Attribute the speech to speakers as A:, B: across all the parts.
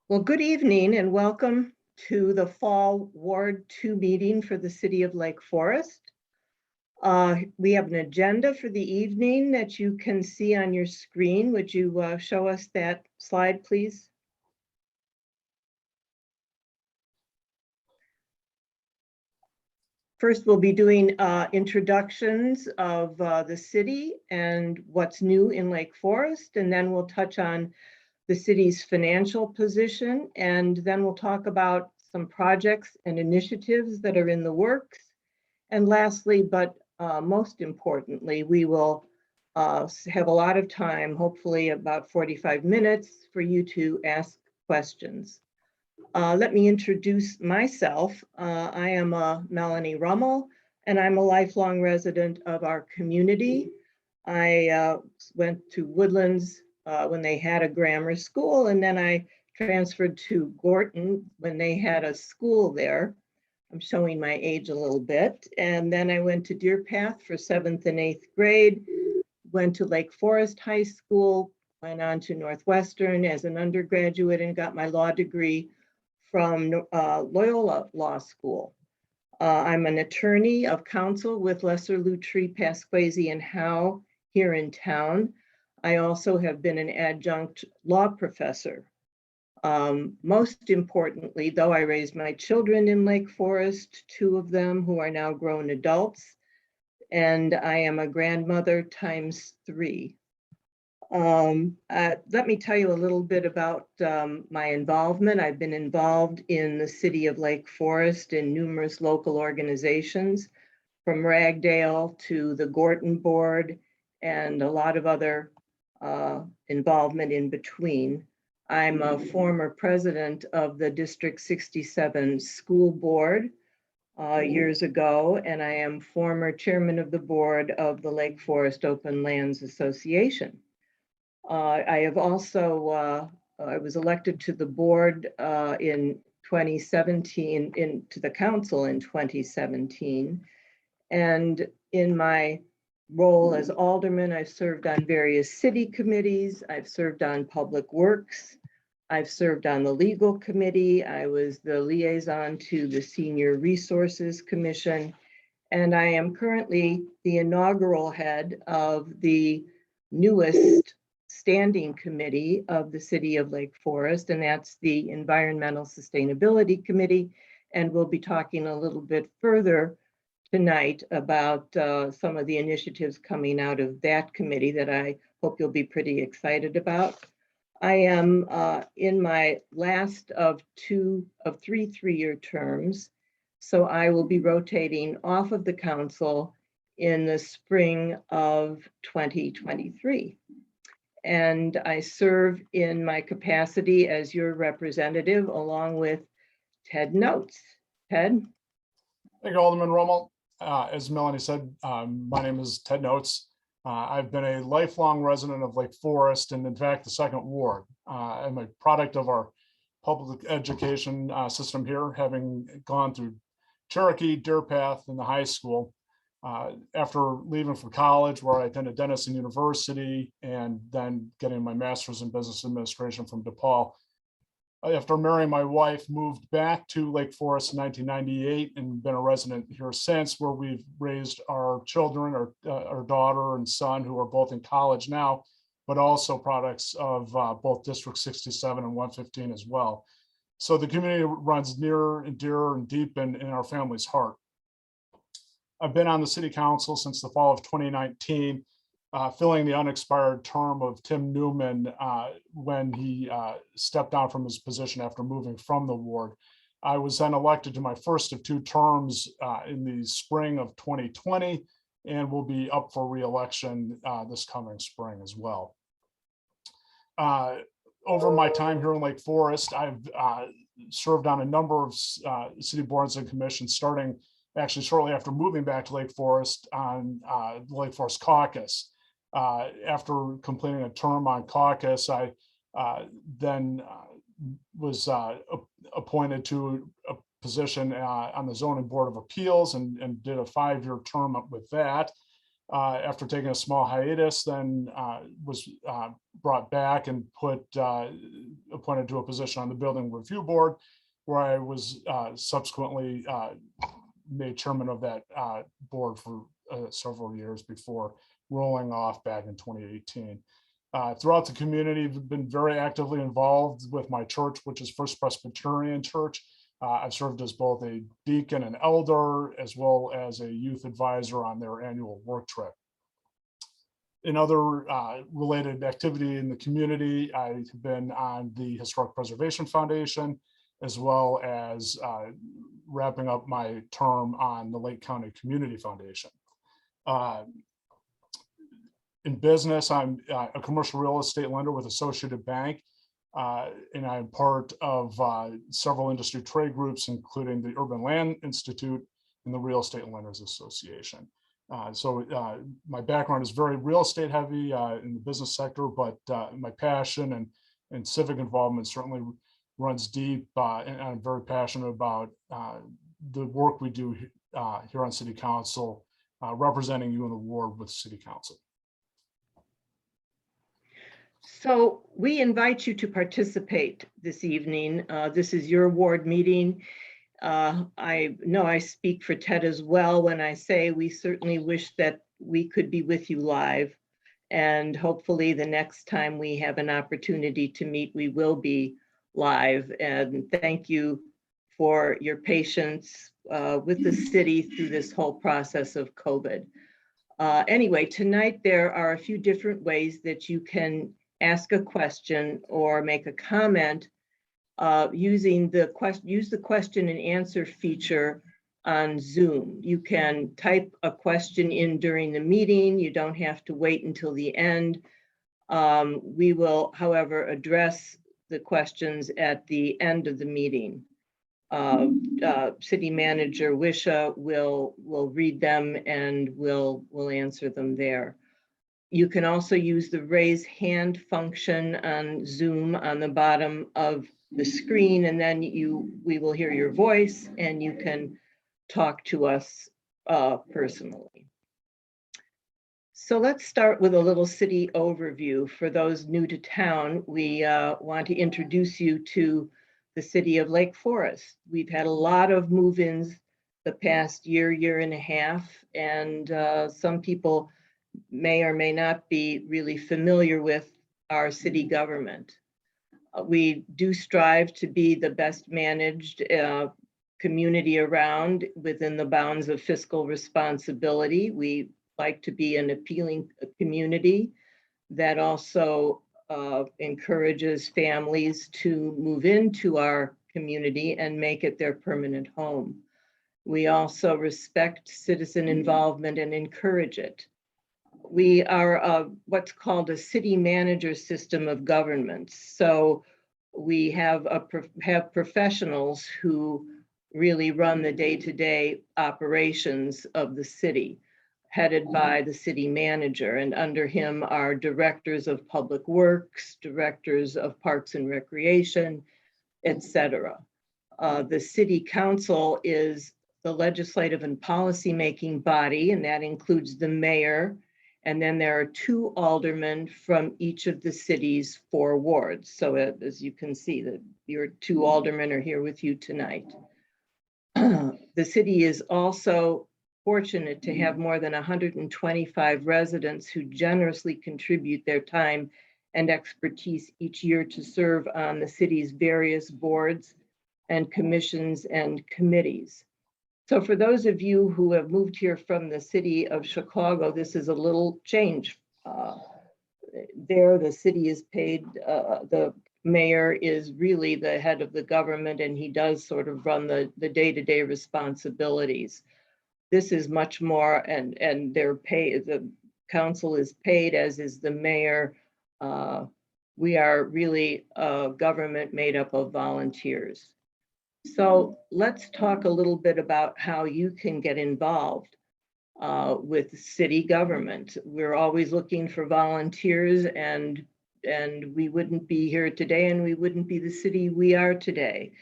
A: Well, good evening and welcome to the Fall Ward 2 meeting for the City of Lake Forest. We have an agenda for the evening that you can see on your screen. Would you show us that slide, please? First, we'll be doing introductions of the city and what's new in Lake Forest, and then we'll touch on the city's financial position, and then we'll talk about some projects and initiatives that are in the works. And lastly, but most importantly, we will have a lot of time, hopefully about 45 minutes, for you to ask questions. Let me introduce myself. I am Melanie Rummel, and I'm a lifelong resident of our community. I went to Woodlands when they had a grammar school, and then I transferred to Gorton when they had a school there. I'm showing my age a little bit. And then I went to Deer Path for 7th and 8th grade, went to Lake Forest High School, went on to Northwestern as an undergraduate and got my law degree from Loyola Law School. I'm an attorney of counsel with Lesser Luttree, Pasquesi, and Howe here in town. I also have been an adjunct law professor. Most importantly, though, I raised my children in Lake Forest, 2 of them who are now grown adults, and I am a grandmother times 3. Let me tell you a little bit about my involvement. I've been involved in the city of Lake Forest in numerous local organizations, from Ragdale to the Gorton Board and a lot of other involvement in between. I'm a former president of the District 67 School Board years ago, and I am former chairman of the board of the Lake Forest Open Lands Association. I have also, I was elected to the board in 2017, to the council in 2017. And in my role as alderman, I've served on various city committees. I've served on public works. I've served on the legal committee. I was the liaison to the Senior Resources Commission. And I am currently the inaugural head of the newest standing committee of the City of Lake Forest, and that's the Environmental Sustainability Committee. And we'll be talking a little bit further tonight about some of the initiatives coming out of that committee that I hope you'll be pretty excited about. I am in my last of 3 3-year terms, so I will be rotating off of the council in the spring of 2023. And I serve in my capacity as your representative along with Ted Notes. Ted?
B: Thank you, Alderman Rummel. As Melanie said, my name is Ted Notes. I've been a lifelong resident of Lake Forest and, in fact, the 2nd Ward. I'm a product of our public education system here, having gone through Cherokee, Deer Path, and the high school. After leaving for college, where I attended Denison University, and then getting my master's in business administration from DePaul. After marrying my wife, moved back to Lake Forest in 1998 and been a resident here since, where we've raised our children, our daughter and son, who are both in college now, but also products of both District 67 and 115 as well. So the community runs near and dear and deep in our family's heart. I've been on the city council since the fall of 2019, filling the unexpired term of Tim Newman when he stepped down from his position after moving from the ward. I was then elected to my first of 2 terms in the spring of 2020, and will be up for re-election this coming spring as well. Over my time here in Lake Forest, I've served on a number of city boards and commissions, starting actually shortly after moving back to Lake Forest on the Lake Forest Caucus. After completing a term on Caucus, I then was appointed to a position on the Zoning Board of Appeals and did a 5-year term with that. After taking a small hiatus, then was brought back and put appointed to a position on the Building Review Board, where I was subsequently made chairman of that board for several years before rolling off back in 2018. Throughout the community, I've been very actively involved with my church, which is First Presbyterian Church. I've served as both a deacon and elder, as well as a youth advisor on their annual work trip. In other related activity in the community, I've been on the Historic Preservation Foundation, as well as wrapping up my term on the Lake County Community Foundation. In business, I'm a commercial real estate lender with Associated Bank, and I'm part of several industry trade groups, including the Urban Land Institute and the Real Estate Lenders Association. My background is very real estate heavy in the business sector, but my passion and civic involvement certainly runs deep, and I'm very passionate about the work we do here on City Council, representing you in the ward with City Council.
A: So we invite you to participate this evening. This is your ward meeting. I know I speak for Ted as well when I say we certainly wish that we could be with you live. And hopefully the next time we have an opportunity to meet, we will be live. And thank you for your patience with the city through this whole process of COVID. Anyway, tonight there are a few different ways that you can ask a question or make a comment using use the question and answer feature on Zoom. You can type a question in during the meeting. You don't have to wait until the end. We will, however, address the questions at the end of the meeting. City Manager Wisha will read them and will answer them there. You can also use the raise hand function on Zoom on the bottom of the screen, and then we will hear your voice and you can talk to us personally. So let's start with a little city overview. For those new to town, we want to introduce you to the city of Lake Forest. We've had a lot of move-ins the past year and a half, and some people may or may not be really familiar with our city government. We do strive to be the best managed community around within the bounds of fiscal responsibility. We like to be an appealing community that also encourages families to move into our community and make it their permanent home. We also respect citizen involvement and encourage it. We are what's called a city manager system of government. So we have professionals who really run the day-to-day operations of the city, headed by the city manager, and under him are directors of public works, directors of parks and recreation, etc. The city council is the legislative and policy-making body, and that includes the mayor. And then there are 2 aldermen from each of the city's 4 wards. So as you can see, that your 2 aldermen are here with you tonight. The city is also fortunate to have more than 125 residents who generously contribute their time and expertise each year to serve on the city's various boards and commissions and committees. So for those of you who have moved here from the city of Chicago, this is a little change. There, the city is paid, the mayor is really the head of the government, and he does sort of run the day-to-day responsibilities. This is much more, and their pay, the council is paid, as is the mayor. We are really a government made up of volunteers. So let's talk a little bit about how you can get involved with city government. We're always looking for volunteers, and we wouldn't be here today, and we wouldn't be the city we are today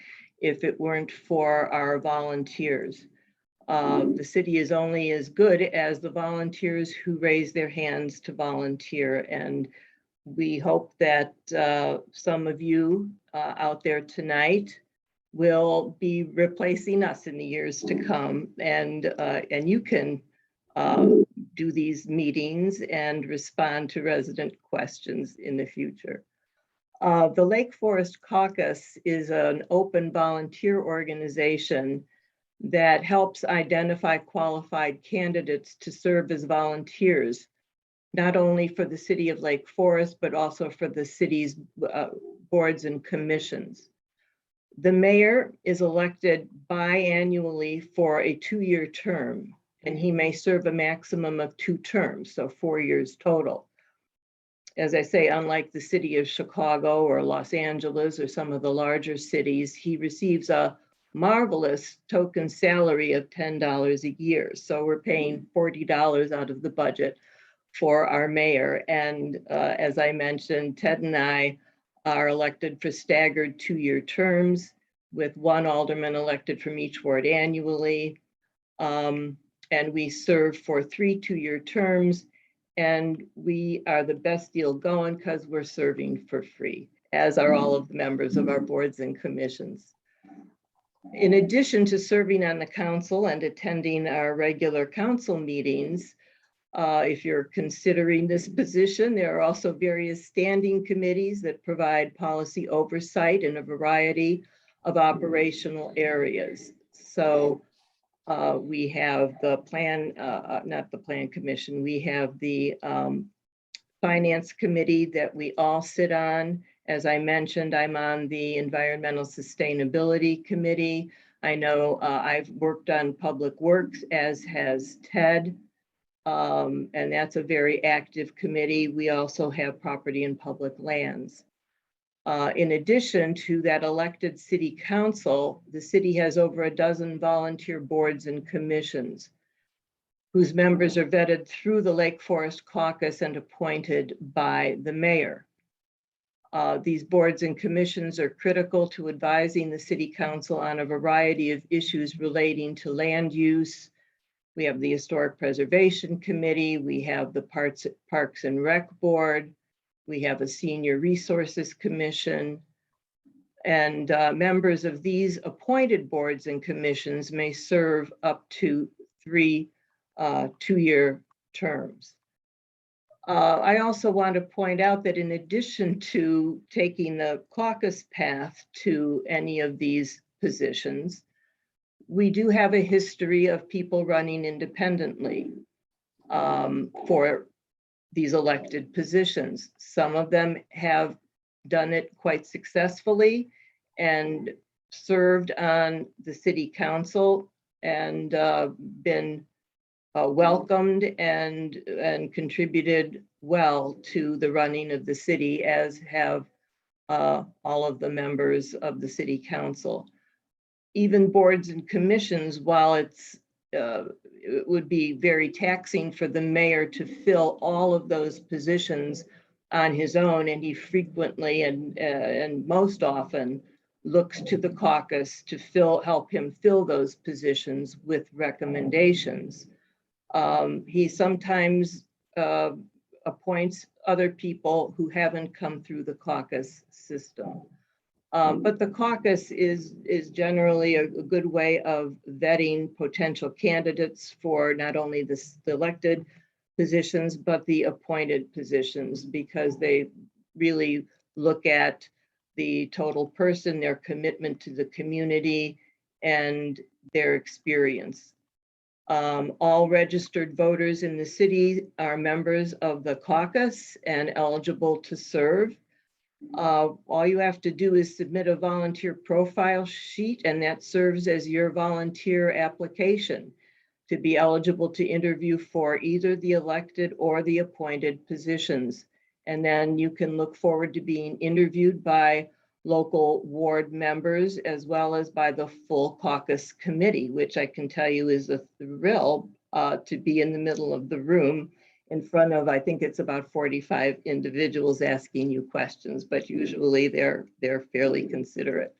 A: if it weren't for our volunteers. The city is only as good as the volunteers who raise their hands to volunteer, and we hope that some of you out there tonight will be replacing us in the years to come. And you can do these meetings and respond to resident questions in the future. The Lake Forest Caucus is an open volunteer organization that helps identify qualified candidates to serve as volunteers, not only for the city of Lake Forest, but also for the city's boards and commissions. The mayor is elected biannually for a 2-year term, and he may serve a maximum of 2 terms, so 4 years total. As I say, unlike the city of Chicago or Los Angeles or some of the larger cities, he receives a marvelous token salary of $10 a year. So we're paying $40 out of the budget for our mayor. And as I mentioned, Ted and I are elected for staggered 2-year terms with 1 alderman elected from each ward annually. And we serve for 3 2-year terms. And we are the best deal going because we're serving for free, as are all of the members of our boards and commissions. In addition to serving on the council and attending our regular council meetings, if you're considering this position, there are also various standing committees that provide policy oversight in a variety of operational areas. So we have the plan, not the plan commission, we have the finance committee that we all sit on. As I mentioned, I'm on the environmental sustainability committee. I know I've worked on public works, as has Ted, and that's a very active committee. We also have property and public lands. In addition to that elected city council, the city has over a dozen volunteer boards and commissions whose members are vetted through the Lake Forest Caucus and appointed by the mayor. These boards and commissions are critical to advising the city council on a variety of issues relating to land use. We have the Historic Preservation Committee, we have the Parks and Rec Board, we have a Senior Resources Commission, and members of these appointed boards and commissions may serve up to 3 2-year terms. I also want to point out that in addition to taking the caucus path to any of these positions, we do have a history of people running independently for these elected positions. Some of them have done it quite successfully and served on the city council and been welcomed and contributed well to the running of the city, as have all of the members of the city council. Even boards and commissions, while it would be very taxing for the mayor to fill all of those positions on his own, and he frequently and most often looks to the caucus to help him fill those positions with recommendations. He sometimes appoints other people who haven't come through the caucus system. But the caucus is generally a good way of vetting potential candidates for not only the elected positions, but the appointed positions, because they really look at the total person, their commitment to the community, and their experience. All registered voters in the city are members of the caucus and eligible to serve. All you have to do is submit a volunteer profile sheet, and that serves as your volunteer application to be eligible to interview for either the elected or the appointed positions. And then you can look forward to being interviewed by local ward members, as well as by the full caucus committee, which I can tell you is a thrill to be in the middle of the room in front of, I think it's about 45 individuals asking you questions, but usually they're fairly considerate.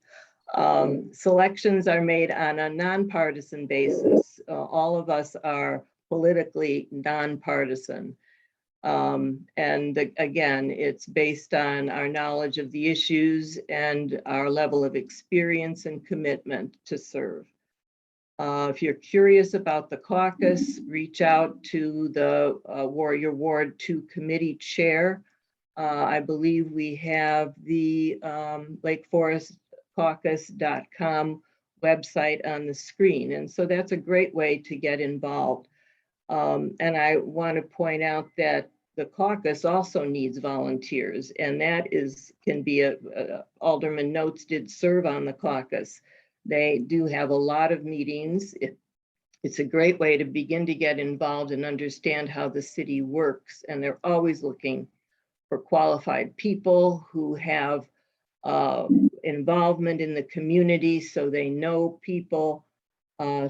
A: Selections are made on a nonpartisan basis. All of us are politically nonpartisan. Again, it's based on our knowledge of the issues and our level of experience and commitment to serve. If you're curious about the caucus, reach out to the your Ward 2 committee chair. I believe we have the lakeforestcaucus.com website on the screen. And so that's a great way to get involved. And I want to point out that the caucus also needs volunteers, and that can be Alderman Notes did serve on the caucus. They do have a lot of meetings. It's a great way to begin to get involved and understand how the city works. And they're always looking for qualified people who have involvement in the community, so they know people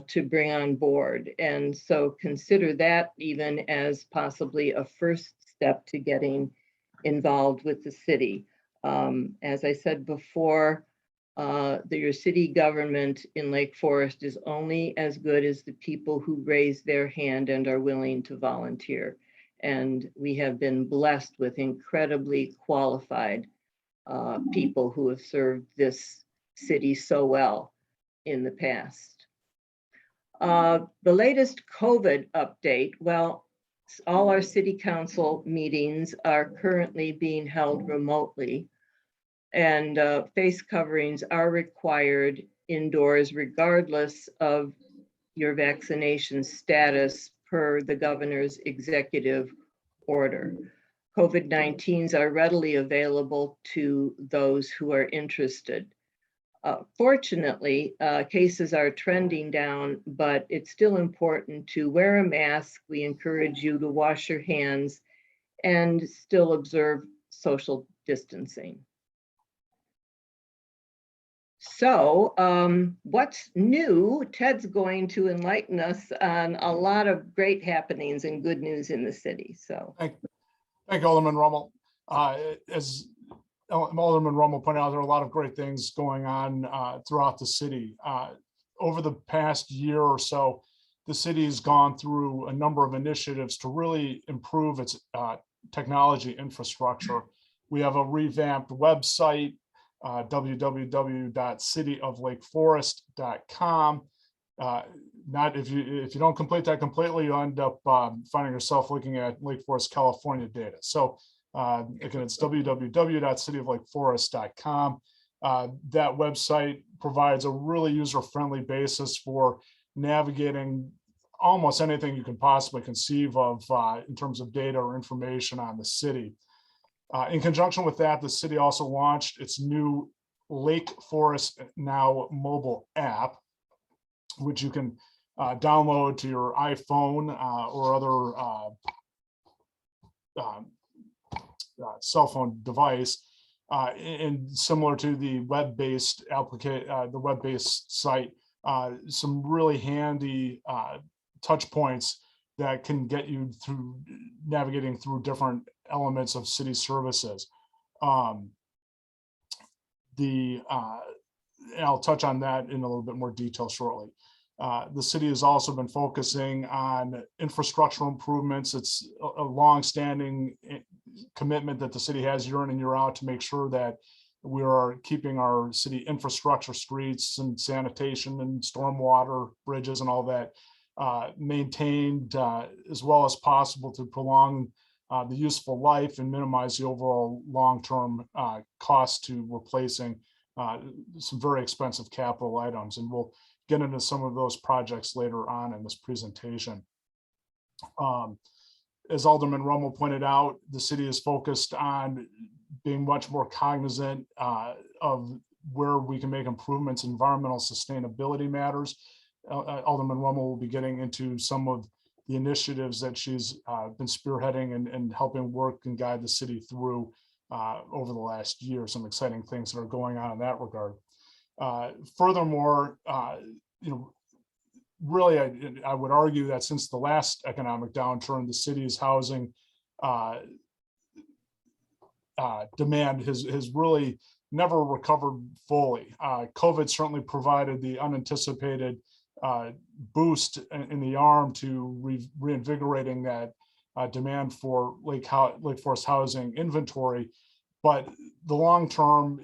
A: to bring on board. And so consider that even as possibly a first step to getting involved with the city. As I said before, your city government in Lake Forest is only as good as the people who raise their hand and are willing to volunteer. And we have been blessed with incredibly qualified people who have served this city so well in the past. The latest COVID update, well, all our city council meetings are currently being held remotely, and face coverings are required indoors regardless of your vaccination status per the governor's executive order. COVID-19s are readily available to those who are interested. Fortunately, cases are trending down, but it's still important to wear a mask. We encourage you to wash your hands and still observe social distancing. So what's new? Ted's going to enlighten us on a lot of great happenings and good news in the city. So
B: Thank you, Alderman Rummel. As Alderman Rummel pointed out, there are a lot of great things going on throughout the city. Over the past year or so, the city has gone through a number of initiatives to really improve its technology infrastructure. We have a revamped website, www.cityoflakeforest.com. Not if you don't complete that completely, you'll end up finding yourself looking at Lake Forest, California data. So again, it's www.cityoflakeforest.com. That website provides a really user-friendly basis for navigating almost anything you can possibly conceive of in terms of data or information on the city. In conjunction with that, the city also launched its new Lake Forest Now mobile app, which you can download to your iPhone or other cell phone device, and similar to the web-based site, some really handy touch points that can get you through navigating through different elements of city services. And I'll touch on that in a little bit more detail shortly. The city has also been focusing on infrastructural improvements. It's a long-standing commitment that the city has year in and year out to make sure that we are keeping our city infrastructure, streets and sanitation and stormwater, bridges and all that maintained as well as possible to prolong the useful life and minimize the overall long-term cost to replacing some very expensive capital items. And we'll get into some of those projects later on in this presentation. As Alderman Rummel pointed out, the city is focused on being much more cognizant of where we can make improvements in environmental sustainability matters. Alderman Rummel will be getting into some of the initiatives that she's been spearheading and helping work and guide the city through over the last year. Some exciting things that are going on in that regard. Furthermore, really, I would argue that since the last economic downturn, the city's housing demand has really never recovered fully. COVID certainly provided the unanticipated boost in the arm to reinvigorating that demand for Lake Forest housing inventory, but the long-term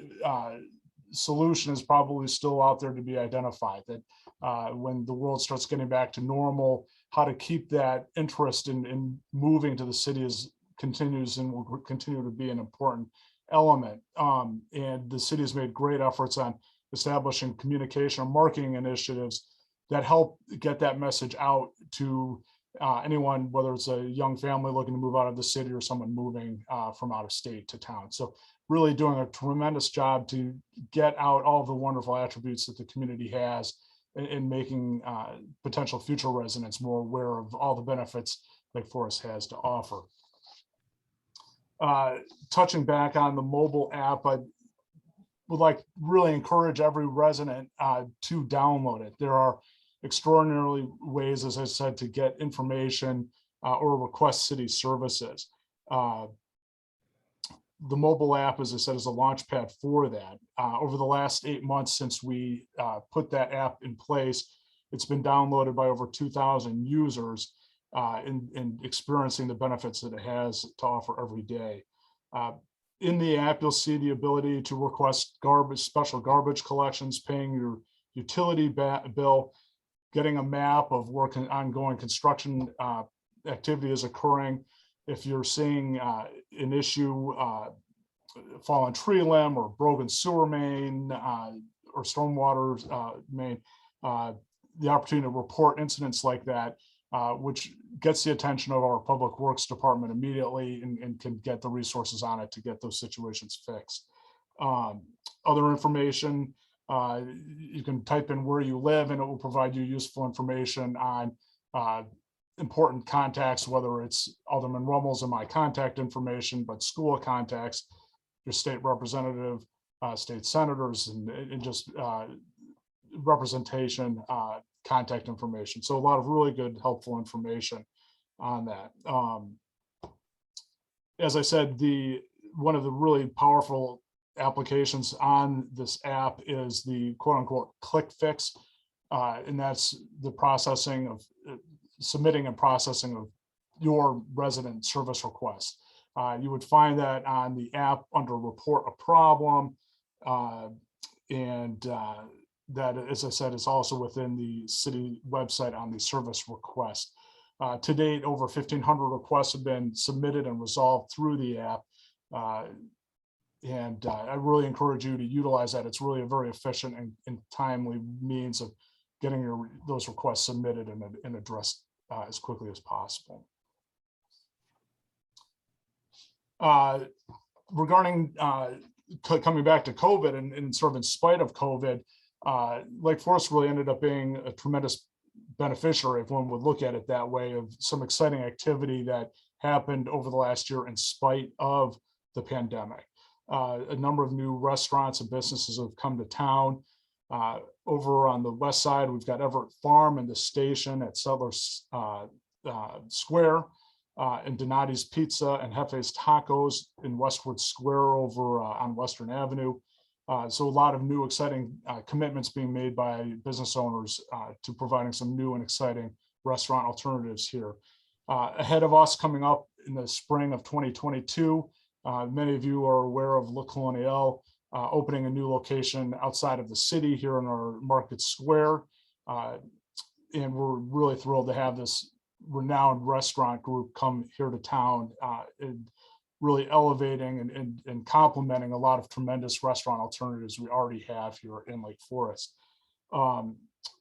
B: solution is probably still out there to be identified, that when the world starts getting back to normal, how to keep that interest in moving to the city continues and will continue to be an important element. And the city has made great efforts on establishing communication and marketing initiatives that help get that message out to anyone, whether it's a young family looking to move out of the city or someone moving from out of state to town. So really doing a tremendous job to get out all the wonderful attributes that the community has in making potential future residents more aware of all the benefits Lake Forest has to offer. Touching back on the mobile app, I would like really encourage every resident to download it. There are extraordinary ways, as I said, to get information or request city services. The mobile app, as I said, is a launch pad for that. Over the last 8 months since we put that app in place, it's been downloaded by over 2,000 users in experiencing the benefits that it has to offer every day. In the app, you'll see the ability to request special garbage collections, paying your utility bill, getting a map of where ongoing construction activity is occurring. If you're seeing an issue, fallen tree limb or broken sewer main or stormwater main, the opportunity to report incidents like that, which gets the attention of our Public Works Department immediately and can get the resources on it to get those situations fixed. Other information, you can type in where you live and it will provide you useful information on important contacts, whether it's Alderman Rummel's and my contact information, but school contacts, your state representative, state senators, and just representation, contact information. So a lot of really good, helpful information on that. As I said, one of the really powerful applications on this app is the quote unquote click fix. And that's the processing of submitting and processing of your resident service request. You would find that on the app under report a problem. That, as I said, is also within the city website on the service request. To date, over 1,500 requests have been submitted and resolved through the app. And I really encourage you to utilize that. It's really a very efficient and timely means of getting those requests submitted and addressed as quickly as possible. Regarding coming back to COVID and sort of in spite of COVID, Lake Forest really ended up being a tremendous beneficiary, if one would look at it that way, of some exciting activity that happened over the last year in spite of the pandemic. A number of new restaurants and businesses have come to town. Over on the west side, we've got Everett Farm and the station at Settlers Square, and Donati's Pizza and Hefe's Tacos in Westwood Square over on Western Avenue. So a lot of new exciting commitments being made by business owners to providing some new and exciting restaurant alternatives here. Ahead of us coming up in the spring of 2022, many of you are aware of Le Colonial opening a new location outside of the city here in our Market Square. And we're really thrilled to have this renowned restaurant group come here to town and really elevating and complementing a lot of tremendous restaurant alternatives we already have here in Lake Forest.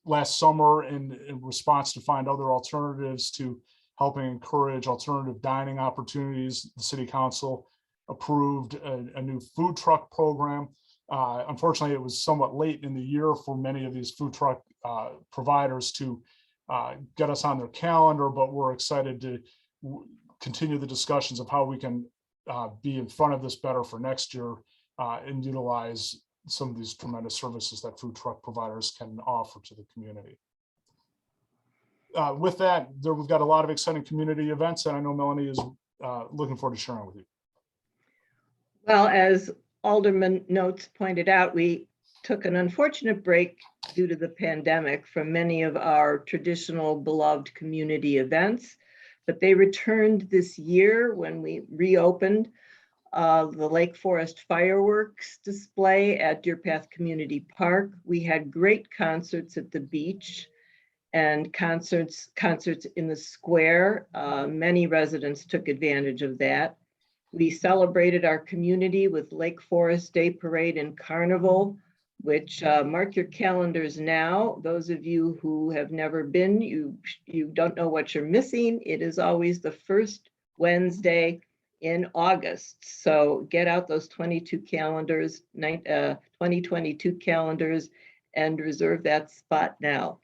B: Last summer, in response to find other alternatives to helping encourage alternative dining opportunities, the City Council approved a new food truck program. Unfortunately, it was somewhat late in the year for many of these food truck providers to get us on their calendar, but we're excited to continue the discussions of how we can be in front of this better for next year and utilize some of these tremendous services that food truck providers can offer to the community. With that, we've got a lot of exciting community events, and I know Melanie is looking forward to sharing with you.
A: Well, as Alderman Notes pointed out, we took an unfortunate break due to the pandemic from many of our traditional beloved community events. but they returned this year when we reopened the Lake Forest fireworks display at Deer Path Community Park. We had great concerts at the beach and concerts in the square. Many residents took advantage of that. We celebrated our community with Lake Forest Day Parade and Carnival, which mark your calendars now. Those of you who have never been, you don't know what you're missing. It is always the first Wednesday in August. So get out those 2022 calendars and reserve that spot now.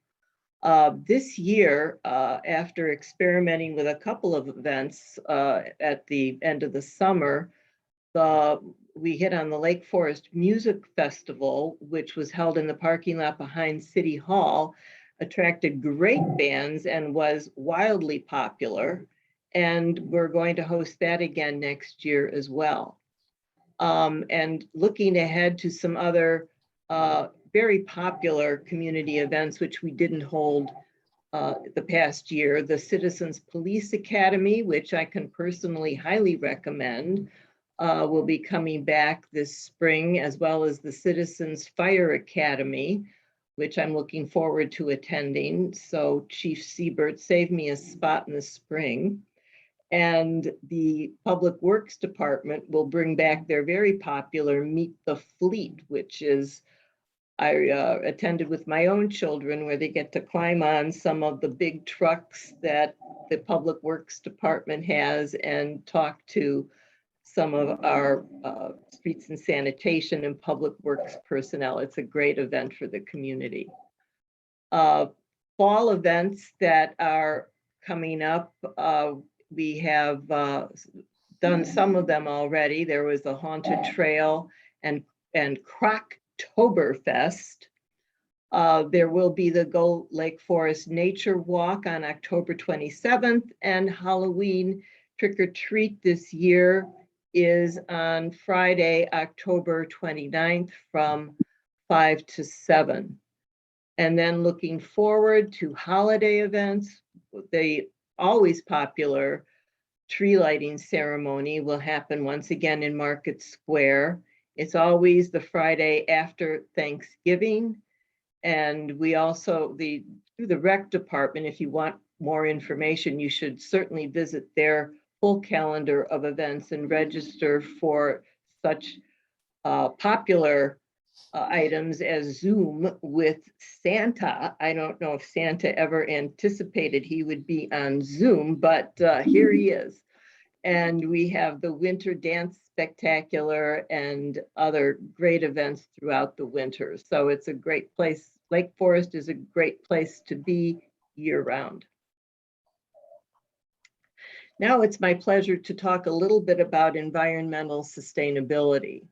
A: This year, after experimenting with a couple of events at the end of the summer, we hit on the Lake Forest Music Festival, which was held in the parking lot behind City Hall, attracted great bands and was wildly popular. And we're going to host that again next year as well. And looking ahead to some other very popular community events, which we didn't hold the past year, the Citizens Police Academy, which I can personally highly recommend, will be coming back this spring, as well as the Citizens Fire Academy, which I'm looking forward to attending. So Chief Siebert saved me a spot in the spring. And the Public Works Department will bring back their very popular Meet the Fleet, which is, I attended with my own children, where they get to climb on some of the big trucks that the Public Works Department has and talk to some of our streets and sanitation and public works personnel. It's a great event for the community. Fall events that are coming up, we have done some of them already. There was the Haunted Trail and Croctoberfest. There will be the Go Lake Forest Nature Walk on October 27th, and Halloween Trick or Treat this year is on Friday, October 29th from 5 to 7. And then looking forward to holiday events, the always popular tree lighting ceremony will happen once again in Market Square. It's always the Friday after Thanksgiving. And we also, through the rec department, if you want more information, you should certainly visit their full calendar of events and register for such popular items as Zoom with Santa. I don't know if Santa ever anticipated he would be on Zoom, but here he is. And we have the Winter Dance Spectacular and other great events throughout the winter. So it's a great place. Lake Forest is a great place to be year-round. Now it's my pleasure to talk a little bit about environmental sustainability.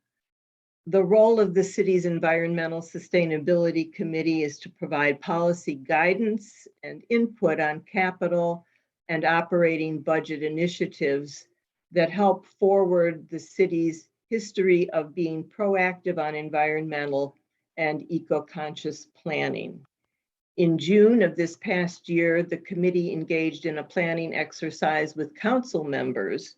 A: The role of the city's Environmental Sustainability Committee is to provide policy guidance and input on capital and operating budget initiatives that help forward the city's history of being proactive on environmental and eco-conscious planning. In June of this past year, the committee engaged in a planning exercise with council members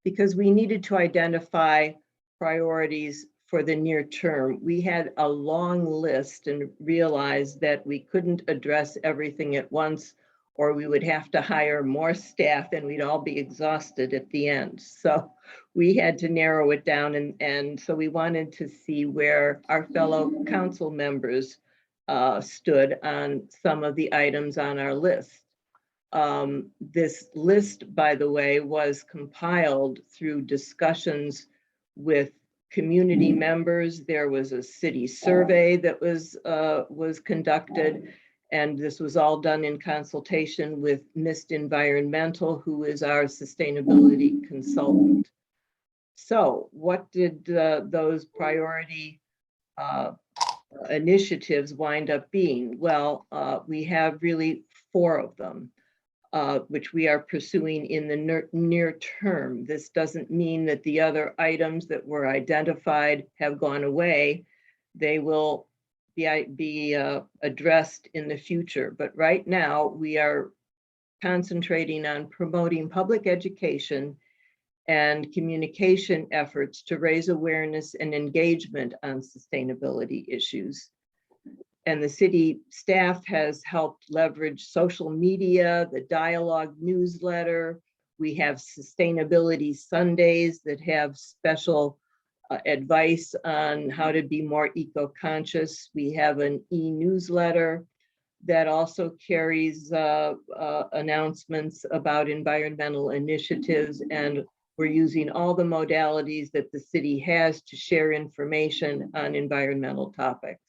A: because we needed to identify priorities for the near term. We had a long list and realized that we couldn't address everything at once, or we would have to hire more staff and we'd all be exhausted at the end. So we had to narrow it down, and so we wanted to see where our fellow council members stood on some of the items on our list. This list, by the way, was compiled through discussions with community members. There was a city survey that was conducted, and this was all done in consultation with Mist Environmental, who is our sustainability consultant. So what did those priority initiatives wind up being? Well, we have really 4 of them, which we are pursuing in the near term. This doesn't mean that the other items that were identified have gone away. They will be addressed in the future. But right now, we are concentrating on promoting public education and communication efforts to raise awareness and engagement on sustainability issues. And the city staff has helped leverage social media, the dialogue newsletter. We have Sustainability Sundays that have special advice on how to be more eco-conscious. We have an e-newsletter that also carries announcements about environmental initiatives, and we're using all the modalities that the city has to share information on environmental topics.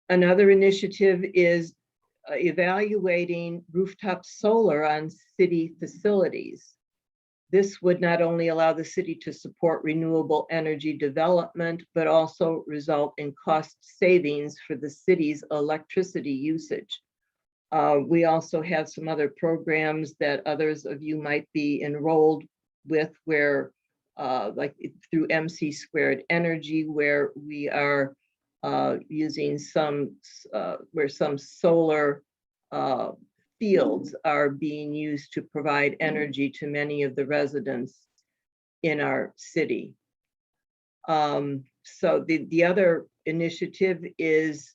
A: Another initiative is evaluating rooftop solar on city facilities. This would not only allow the city to support renewable energy development, but also result in cost savings for the city's electricity usage. We also have some other programs that others of you might be enrolled with, where like through MC Squared Energy, where we are using where some solar fields are being used to provide energy to many of the residents in our city. So the other initiative is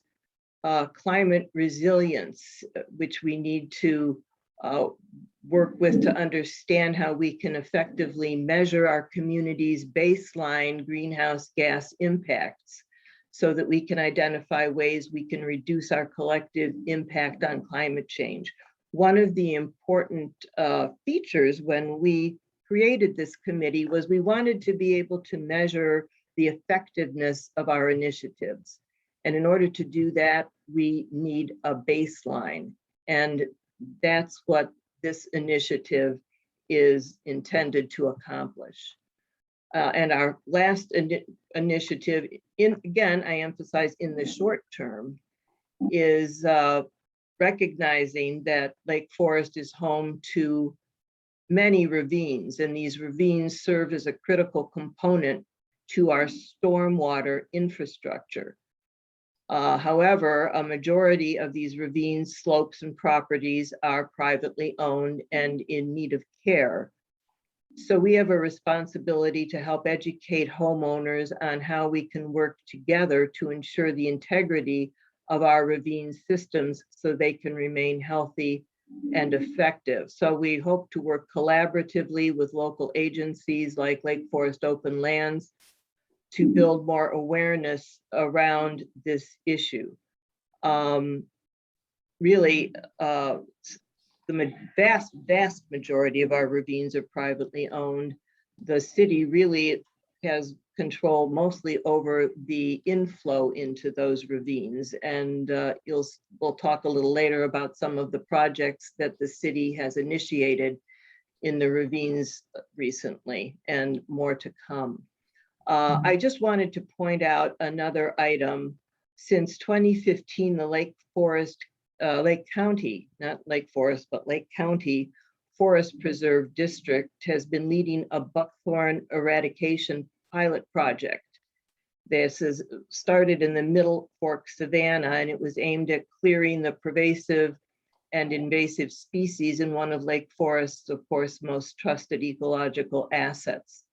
A: climate resilience, which we need to work with to understand how we can effectively measure our community's baseline greenhouse gas impacts, so that we can identify ways we can reduce our collective impact on climate change. One of the important features when we created this committee was we wanted to be able to measure the effectiveness of our initiatives. And in order to do that, we need a baseline. And that's what this initiative is intended to accomplish. And our last initiative, again, I emphasize in the short term, is recognizing that Lake Forest is home to many ravines, and these ravines serve as a critical component to our stormwater infrastructure. However, a majority of these ravines, slopes, and properties are privately owned and in need of care. So we have a responsibility to help educate homeowners on how we can work together to ensure the integrity of our ravine systems so they can remain healthy and effective. So we hope to work collaboratively with local agencies like Lake Forest Open Lands to build more awareness around this issue. Really, the vast majority of our ravines are privately owned. The city really has control mostly over the inflow into those ravines. And we'll talk a little later about some of the projects that the city has initiated in the ravines recently, and more to come. I just wanted to point out another item. Since 2015, the Lake County, not Lake Forest, but Lake County Forest Preserve District has been leading a buckthorn eradication pilot project. This is started in the Middle Fork Savanna, and it was aimed at clearing the pervasive and invasive species in one of Lake Forest's, of course, most trusted ecological assets.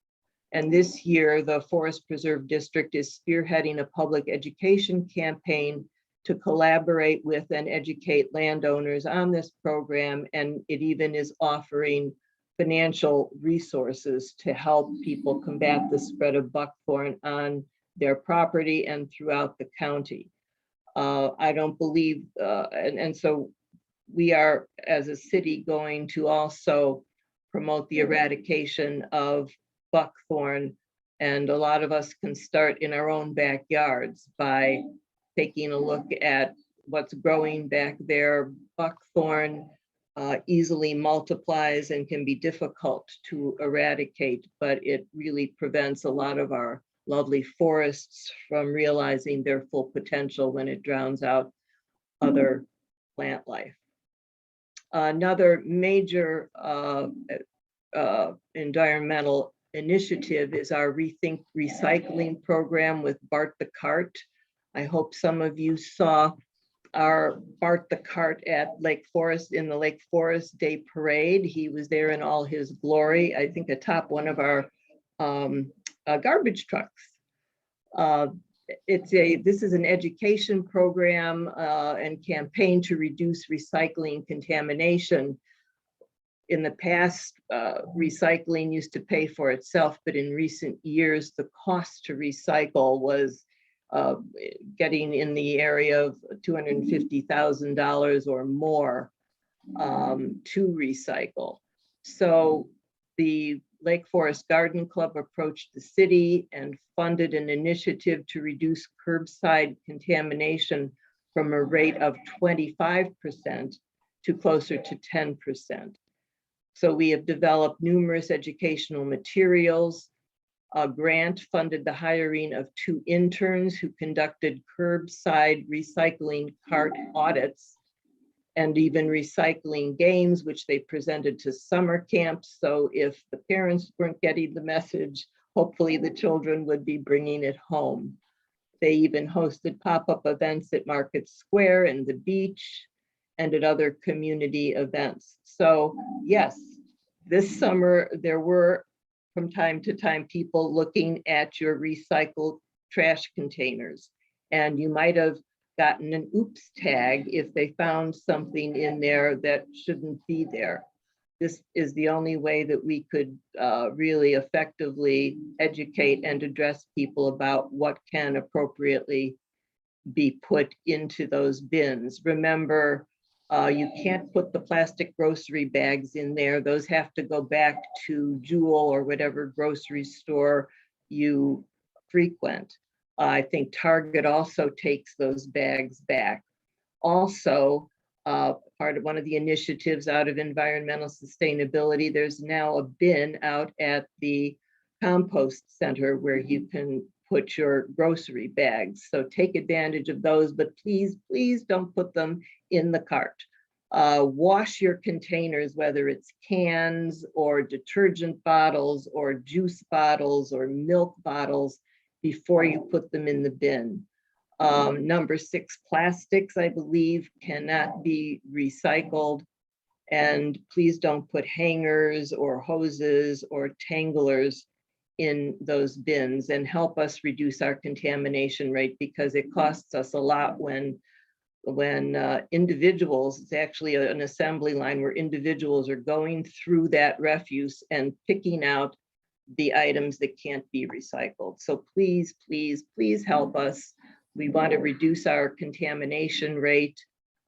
A: And this year, the Forest Preserve District is spearheading a public education campaign to collaborate with and educate landowners on this program. And it even is offering financial resources to help people combat the spread of buckthorn on their property and throughout the county. I don't believe, and so we are, as a city, going to also promote the eradication of buckthorn, and a lot of us can start in our own backyards by taking a look at what's growing back there. Buckthorn easily multiplies and can be difficult to eradicate, but it really prevents a lot of our lovely forests from realizing their full potential when it drowns out other plant life. Another major environmental initiative is our Rethink Recycling program with Bart the Cart. I hope some of you saw our Bart the Cart at Lake Forest in the Lake Forest Day Parade. He was there in all his glory, I think atop one of our garbage trucks. This is an education program and campaign to reduce recycling contamination. In the past, recycling used to pay for itself, but in recent years, the cost to recycle was getting in the area of $250,000 or more to recycle. So the Lake Forest Garden Club approached the city and funded an initiative to reduce curbside contamination from a rate of 25% to closer to 10%. So we have developed numerous educational materials. A grant funded the hiring of 2 interns who conducted curbside recycling cart audits and even recycling games, which they presented to summer camps. So if the parents weren't getting the message, hopefully the children would be bringing it home. They even hosted pop-up events at Market Square and the beach and at other community events. So yes, this summer there were from time to time people looking at your recycled trash containers, and you might have gotten an oops tag if they found something in there that shouldn't be there. This is the only way that we could really effectively educate and address people about what can appropriately be put into those bins. Remember, you can't put the plastic grocery bags in there. Those have to go back to Jewel or whatever grocery store you frequent. I think Target also takes those bags back. Also, part of one of the initiatives out of environmental sustainability, there's now a bin out at the compost center where you can put your grocery bags. So take advantage of those, but please, please don't put them in the cart. Wash your containers, whether it's cans or detergent bottles or juice bottles or milk bottles, before you put them in the bin. Number 6, plastics, I believe, cannot be recycled. And please don't put hangers or hoses or tanglers in those bins, and help us reduce our contamination rate, because it costs us a lot when individuals, it's actually an assembly line where individuals are going through that refuse and picking out the items that can't be recycled. So please, please, please help us. We want to reduce our contamination rate.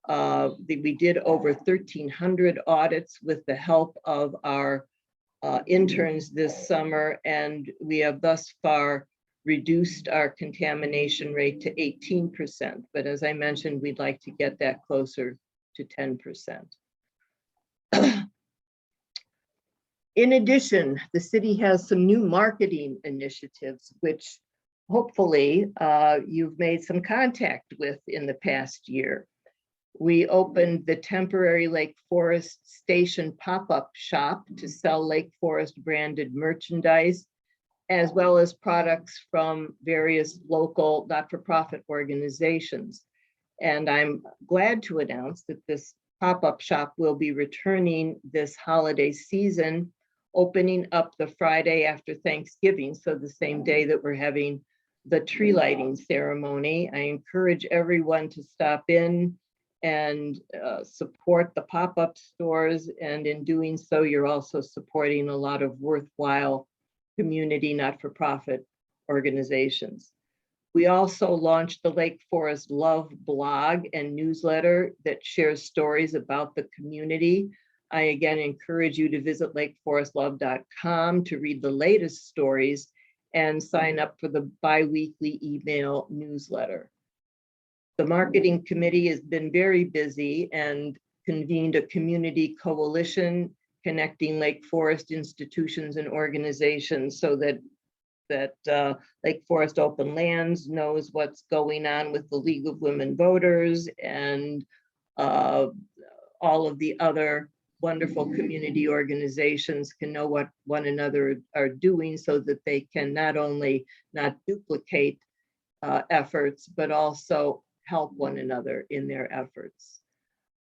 A: We did over 1,300 audits with the help of our interns this summer, and we have thus far reduced our contamination rate to 18%. But as I mentioned, we'd like to get that closer to 10%. In addition, the city has some new marketing initiatives, which hopefully you've made some contact with in the past year. We opened the temporary Lake Forest Station pop-up shop to sell Lake Forest branded merchandise, as well as products from various local not-for-profit organizations. And I'm glad to announce that this pop-up shop will be returning this holiday season, opening up the Friday after Thanksgiving, so the same day that we're having the tree lighting ceremony. I encourage everyone to stop in and support the pop-up stores, and in doing so, you're also supporting a lot of worthwhile community not-for-profit organizations. We also launched the Lake Forest Love blog and newsletter that shares stories about the community. I again encourage you to visit lakeforestlove.com to read the latest stories and sign up for the bi-weekly email newsletter. The marketing committee has been very busy and convened a community coalition connecting Lake Forest institutions and organizations so that Lake Forest Open Lands knows what's going on with the League of Women Voters, and all of the other wonderful community organizations can know what one another are doing, so that they can not only not duplicate efforts, but also help one another in their efforts.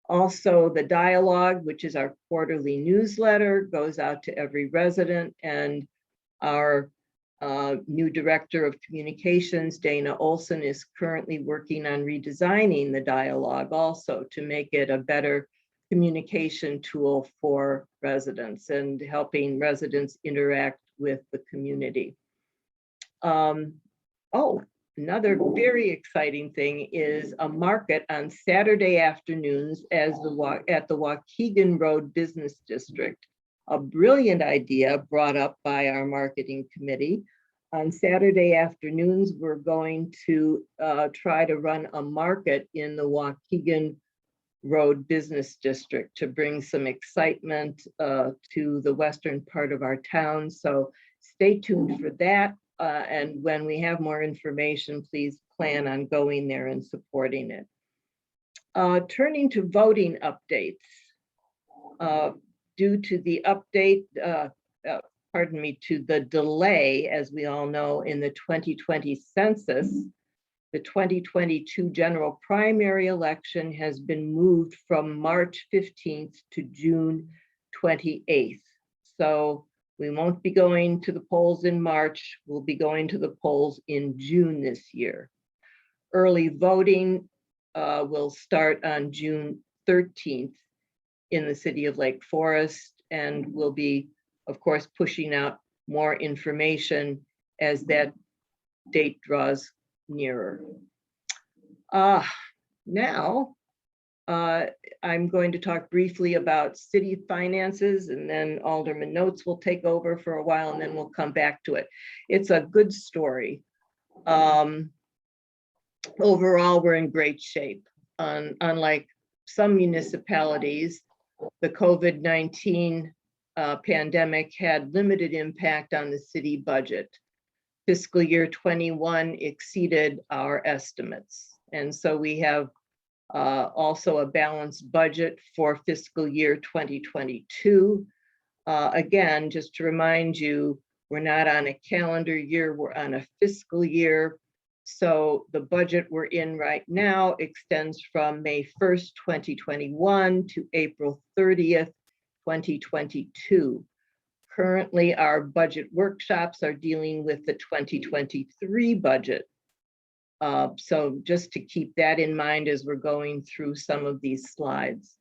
A: Also, the dialogue, which is our quarterly newsletter, goes out to every resident, and our new director of communications, Dana Olson, is currently working on redesigning the dialogue also to make it a better communication tool for residents and helping residents interact with the community. Another very exciting thing is a market on Saturday afternoons at the Waukegan Road Business District. A brilliant idea brought up by our marketing committee. On Saturday afternoons, we're going to try to run a market in the Waukegan Road Business District to bring some excitement to the western part of our town. So stay tuned for that. And when we have more information, please plan on going there and supporting it. Turning to voting updates. Due to the to the delay, as we all know, in the 2020 census, the 2022 general primary election has been moved from March 15th to June 28th. So we won't be going to the polls in March, we'll be going to the polls in June this year. Early voting will start on June 13th in the city of Lake Forest, and we'll be, of course, pushing out more information as that date draws nearer. Now, I'm going to talk briefly about city finances, and then Alderman Notes will take over for a while, and then we'll come back to it. It's a good story. Overall, we're in great shape. Unlike some municipalities, the COVID-19 pandemic had limited impact on the city budget. Fiscal year 21 exceeded our estimates. And so we have also a balanced budget for fiscal year 2022. Again, just to remind you, we're not on a calendar year, we're on a fiscal year. So the budget we're in right now extends from May 1st, 2021 to April 30th, 2022. Currently, our budget workshops are dealing with the 2023 budget. So just to keep that in mind as we're going through some of these slides.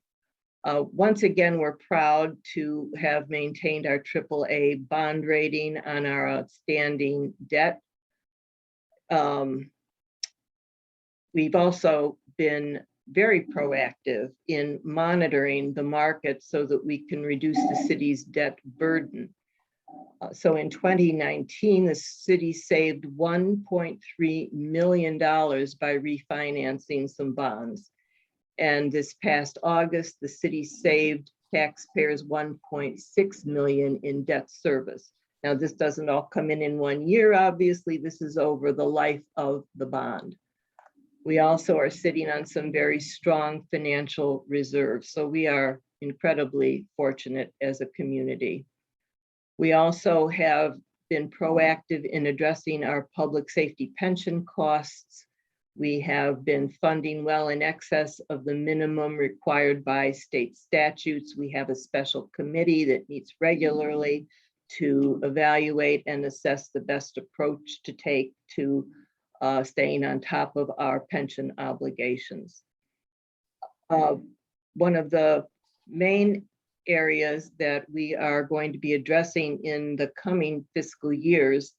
A: Once again, we're proud to have maintained our AAA bond rating on our outstanding debt. We've also been very proactive in monitoring the market so that we can reduce the city's debt burden. So in 2019, the city saved $1.3 million by refinancing some bonds. And this past August, the city saved taxpayers $1.6 million in debt service. Now, this doesn't all come in 1 year, obviously. This is over the life of the bond. We also are sitting on some very strong financial reserves, so we are incredibly fortunate as a community. We also have been proactive in addressing our public safety pension costs. We have been funding well in excess of the minimum required by state statutes. We have a special committee that meets regularly to evaluate and assess the best approach to take to staying on top of our pension obligations. One of the main areas that we are going to be addressing in the coming fiscal years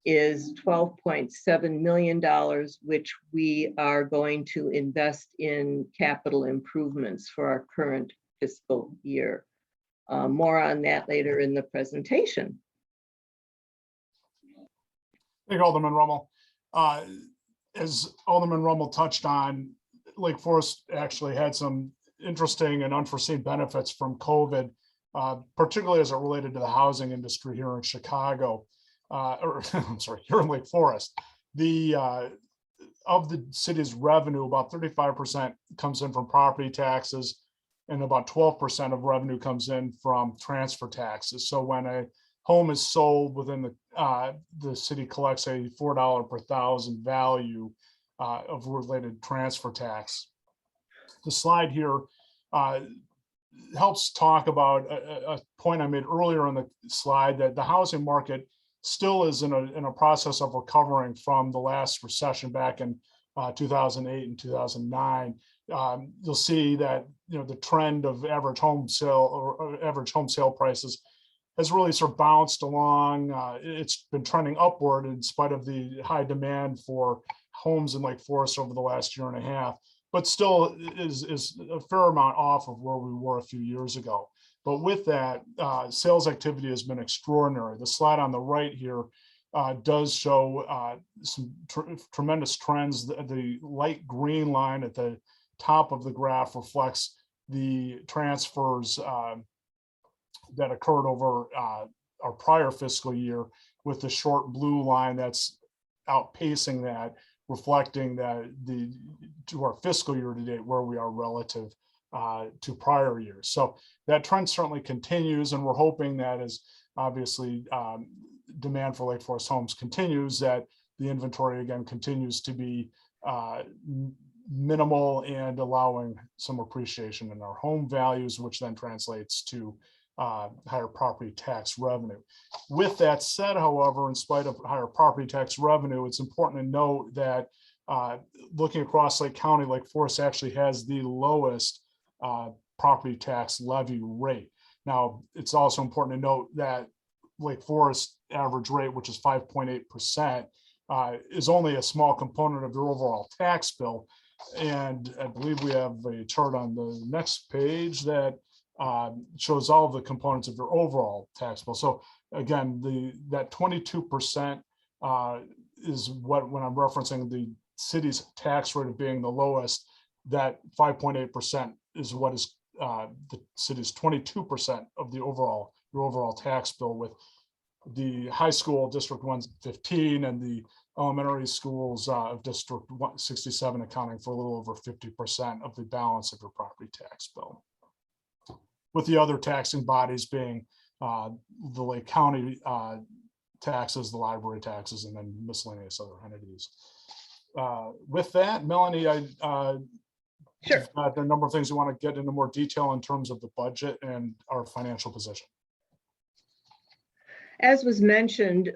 A: is $12.7 million, which we are going to invest in capital improvements for our current fiscal year. More on that later in the presentation.
B: Thank you, Alderman Rummel. As Alderman Rummel touched on, Lake Forest actually had some interesting and unforeseen benefits from COVID, particularly as it related to the housing industry here in Chicago, I'm sorry, here in Lake Forest. Of the city's revenue, about 35% comes in from property taxes, and about 12% of revenue comes in from transfer taxes. So when a home is sold within the city collects a $4 per thousand value of related transfer tax. The slide here helps talk about a point I made earlier in the slide, that the housing market still is in a process of recovering from the last recession back in 2008 and 2009. You'll see that the trend of average home sale prices has really sort of bounced along. It's been trending upward in spite of the high demand for homes in Lake Forest over the last year and a half, but still is a fair amount off of where we were a few years ago. But with that, sales activity has been extraordinary. The slide on the right here does show some tremendous trends. The light green line at the top of the graph reflects the transfers that occurred over our prior fiscal year, with the short blue line that's outpacing that, reflecting that to our fiscal year to date, where we are relative to prior years. So that trend certainly continues, and we're hoping that as obviously demand for Lake Forest homes continues, that the inventory again continues to be minimal and allowing some appreciation in our home values, which then translates to higher property tax revenue. With that said, however, in spite of higher property tax revenue, it's important to note that looking across Lake County, Lake Forest actually has the lowest property tax levy rate. Now, it's also important to note that Lake Forest average rate, which is 5.8%, is only a small component of your overall tax bill. And I believe we have a chart on the next page that shows all of the components of your overall tax bill. So again, that 22% is what, when I'm referencing the city's tax rate of being the lowest, that 5.8% is what is the city's 22% of the your overall tax bill, with the high school District 115 and the elementary schools of District 167 accounting for a little over 50% of the balance of your property tax bill, with the other taxing bodies being the Lake County taxes, the library taxes, and then miscellaneous other entities. With that, Melanie,
A: Sure.
B: there are a number of things we want to get into more detail in terms of the budget and our financial position.
A: As was mentioned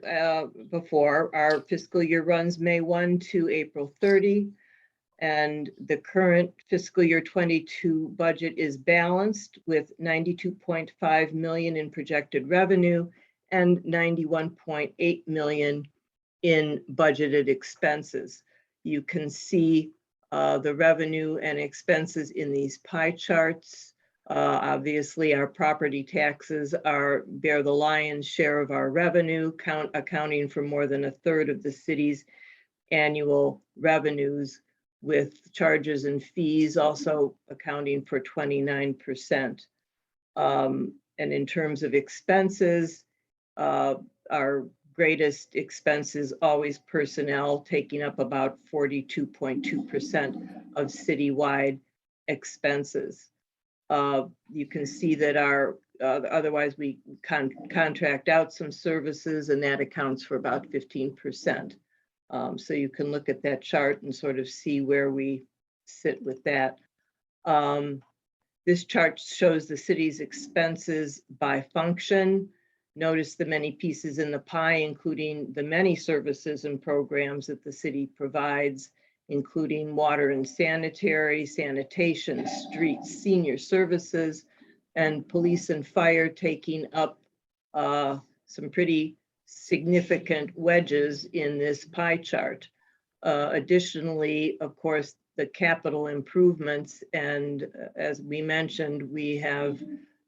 A: before, our fiscal year runs May 1 to April 30, and the current fiscal year 22 budget is balanced with 92.5 million in projected revenue and 91.8 million in budgeted expenses. You can see the revenue and expenses in these pie charts. Obviously, our property taxes bear the lion's share of our revenue, accounting for more than a third of the city's annual revenues, with charges and fees also accounting for 29%. And in terms of expenses, our greatest expense is always personnel, taking up about 42.2% of citywide expenses. You can see that otherwise we contract out some services, and that accounts for about 15%. So you can look at that chart and sort of see where we sit with that. This chart shows the city's expenses by function. Notice the many pieces in the pie, including the many services and programs that the city provides, including water and sanitary, sanitation, streets, senior services, and police and fire, taking up some pretty significant wedges in this pie chart. Additionally, of course, the capital improvements, and as we mentioned, we have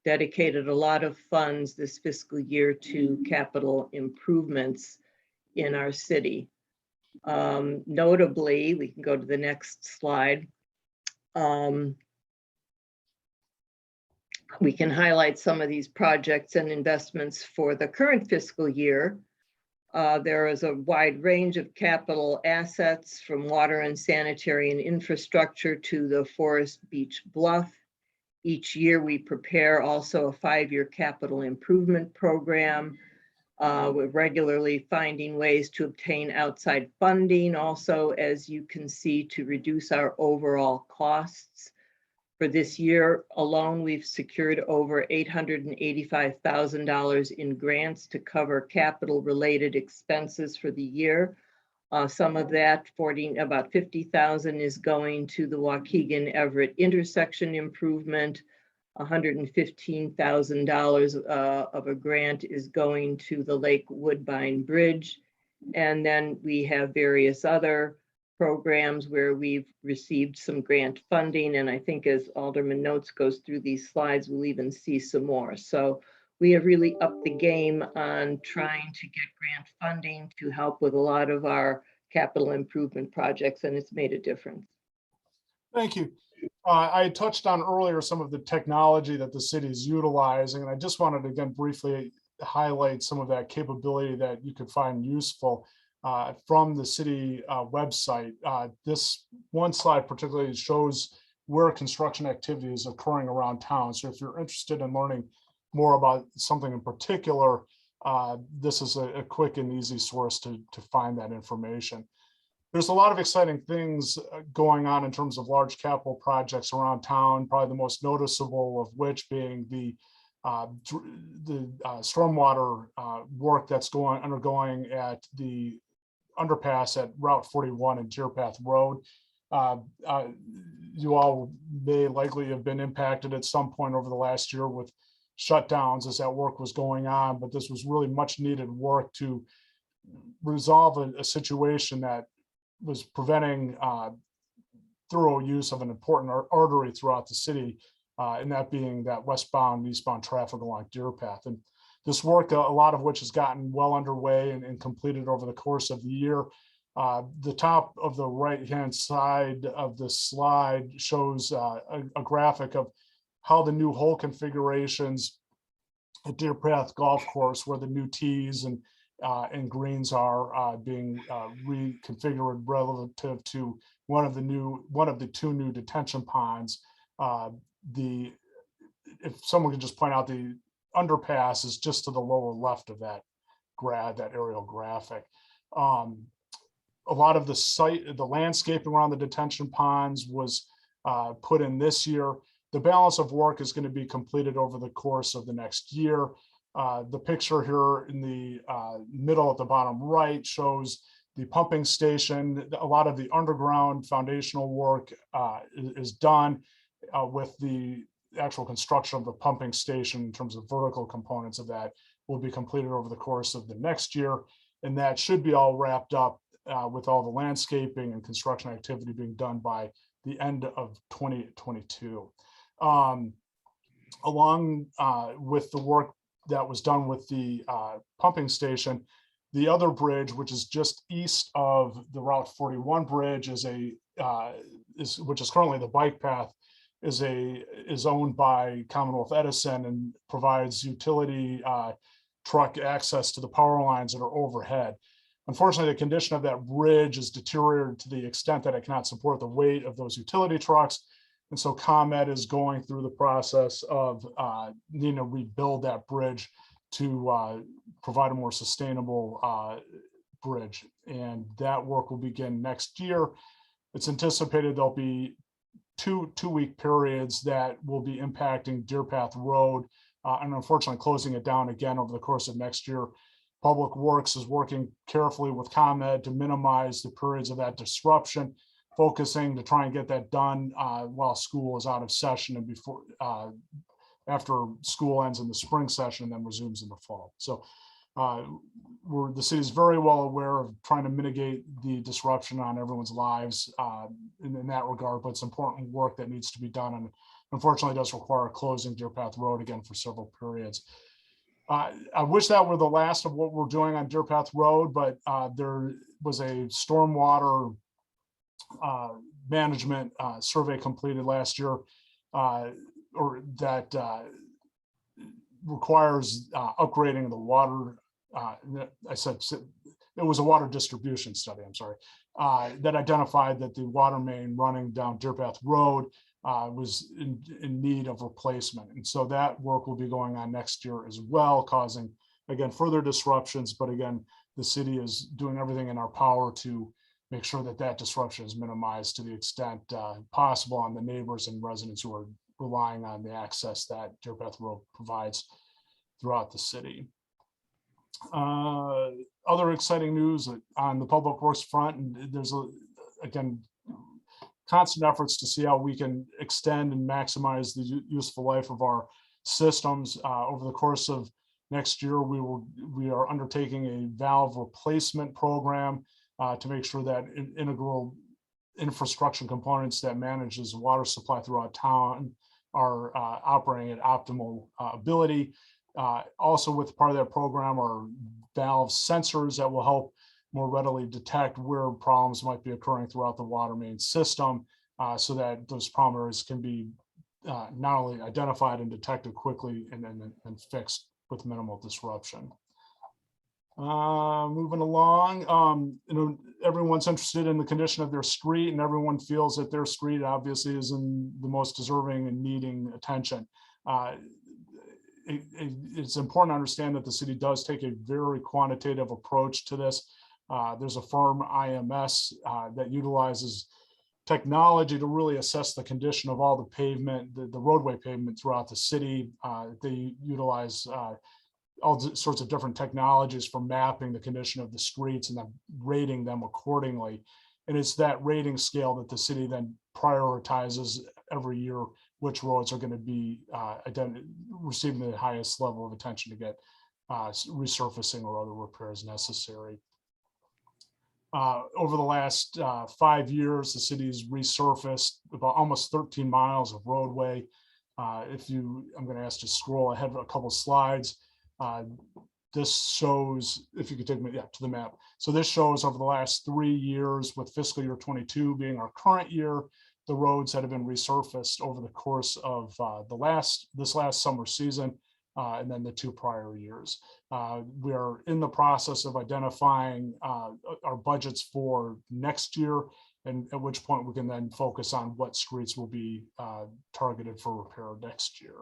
A: dedicated a lot of funds this fiscal year to capital improvements in our city. Notably, we can go to the next slide. We can highlight some of these projects and investments for the current fiscal year. There is a wide range of capital assets, from water and sanitary and infrastructure to the Forest Beach Bluff. Each year we prepare also a 5-year capital improvement program. We're regularly finding ways to obtain outside funding also, as you can see, to reduce our overall costs. For this year alone, we've secured over $885,000 in grants to cover capital-related expenses for the year. Some of that, about 50,000, is going to the Waukegan Everett intersection improvement. $115,000 of a grant is going to the Lake Woodbine Bridge. And then we have various other programs where we've received some grant funding. And I think as Alderman Notes goes through these slides, we'll even see some more. So we have really upped the game on trying to get grant funding to help with a lot of our capital improvement projects, and it's made a difference.
B: Thank you. I touched on earlier some of the technology that the city is utilizing, and I just wanted to again briefly highlight some of that capability that you could find useful from the city website. This one slide particularly shows where construction activity is occurring around town. So if you're interested in learning more about something in particular, this is a quick and easy source to find that information. There's a lot of exciting things going on in terms of large capital projects around town, probably the most noticeable of which being the stormwater work that's undergoing at the underpass at Route 41 and Deer Path Road. You all may likely have been impacted at some point over the last year with shutdowns as that work was going on, but this was really much needed work to resolve a situation that was preventing thorough use of an important artery throughout the city, and that being that westbound and eastbound traffic along Deer Path. And this work, a lot of which has gotten well underway and completed over the course of the year. The top of the right-hand side of the slide shows a graphic of how the new hole configurations at Deer Path Golf Course, where the new tees and greens are being reconfigured relative to one of the two new detention ponds. If someone could just point out, the underpass is just to the lower left of that aerial graphic. A lot of the landscaping around the detention ponds was put in this year. The balance of work is going to be completed over the course of the next year. The picture here in the middle at the bottom right shows the pumping station. A lot of the underground foundational work is done with the actual construction of the pumping station in terms of vertical components of that will be completed over the course of the next year. And that should be all wrapped up with all the landscaping and construction activity being done by the end of 2022. Along with the work that was done with the pumping station, the other bridge, which is just east of the Route 41 bridge, which is currently the bike path, is owned by Commonwealth Edison and provides utility truck access to the power lines that are overhead. Unfortunately, the condition of that bridge is deteriorated to the extent that it cannot support the weight of those utility trucks. And so ComEd is going through the process of needing to rebuild that bridge to provide a more sustainable bridge. And that work will begin next year. It's anticipated there'll be two-week periods that will be impacting Deer Path Road and unfortunately closing it down again over the course of next year. Public Works is working carefully with ComEd to minimize the periods of that disruption, focusing to try and get that done while school is out of session and before after school ends in the spring session and then resumes in the fall. So the city is very well aware of trying to mitigate the disruption on everyone's lives in that regard, but it's important work that needs to be done, and unfortunately does require closing Deer Path Road again for several periods. I wish that were the last of what we're doing on Deer Path Road, but there was a stormwater management survey completed last year, or that requires upgrading the water. I said it was a water distribution study, I'm sorry, that identified that the water main running down Deer Path Road was in need of replacement. And so that work will be going on next year as well, causing again, further disruptions. But again, the city is doing everything in our power to make sure that that disruption is minimized to the extent possible on the neighbors and residents who are relying on the access that Deer Path Road provides throughout the city. Other exciting news on the public works front, and there's again constant efforts to see how we can extend and maximize the useful life of our systems. Over the course of next year, we are undertaking a valve replacement program to make sure that integral infrastructure components that manages water supply throughout town are operating at optimal ability. Also, with part of that program are valve sensors that will help more readily detect where problems might be occurring throughout the water main system, so that those problem areas can be not only identified and detected quickly and fixed with minimal disruption. Moving along, everyone's interested in the condition of their street, and everyone feels that their street obviously is in the most deserving and needing attention. It's important to understand that the city does take a very quantitative approach to this. There's a firm, IMS, that utilizes technology to really assess the condition of all the pavement, the roadway pavement throughout the city. They utilize all sorts of different technologies for mapping the condition of the streets and then rating them accordingly. And it's that rating scale that the city then prioritizes every year which roads are going to be receiving the highest level of attention to get resurfacing or other repairs necessary. Over the last 5 years, the city's resurfaced about almost 13 miles of roadway. I'm going to ask to scroll ahead a couple slides. This shows, if you could take me to the map. So this shows over the last 3 years, with fiscal year 22 being our current year, the roads that have been resurfaced over the course of this last summer season, and then the 2 prior years. We are in the process of identifying our budgets for next year, and at which point we can then focus on what streets will be targeted for repair next year.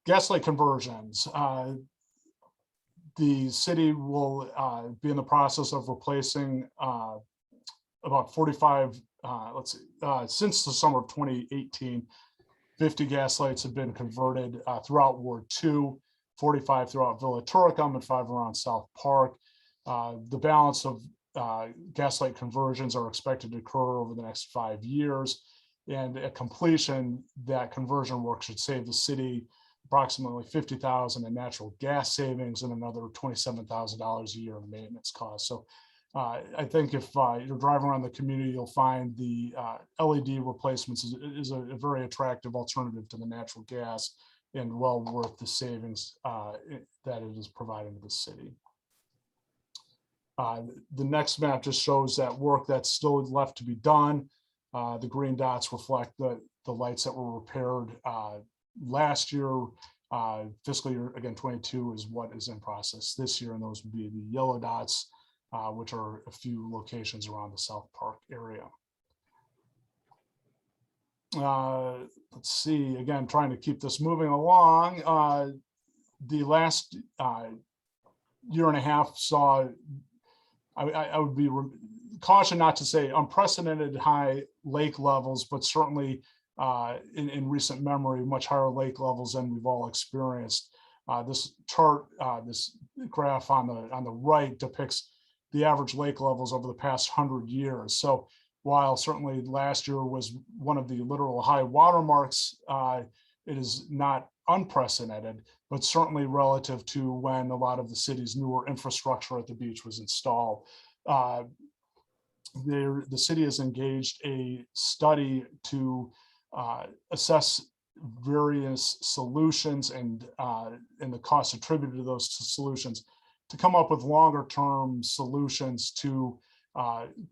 B: Gaslight conversions. The city will be in the process of replacing about 45, since the summer of 2018, 50 gaslights have been converted throughout Ward 2, 45 throughout Villa Turicum, and 5 around South Park. The balance of gaslight conversions are expected to occur over the next 5 years. And at completion, that conversion work should save the city approximately $50,000 in natural gas savings and another $27,000 a year in maintenance costs. So I think if you're driving around the community, you'll find the LED replacements is a very attractive alternative to the natural gas and well worth the savings that it is providing to the city. The next map just shows that work that's still left to be done. The green dots reflect the lights that were repaired last year. Fiscal year, again, 22 is what is in process this year, and those would be the yellow dots, which are a few locations around the South Park area. Let's see, again, trying to keep this moving along. The last year and a half saw, I would be cautioned not to say unprecedented high lake levels, but certainly in recent memory, much higher lake levels than we've all experienced. This chart, this graph on the right depicts the average lake levels over the past 100 years. So while certainly last year was one of the literal high water marks, it is not unprecedented, but certainly relative to when a lot of the city's newer infrastructure at the beach was installed. The city has engaged a study to assess various solutions and the costs attributed to those solutions to come up with longer term solutions to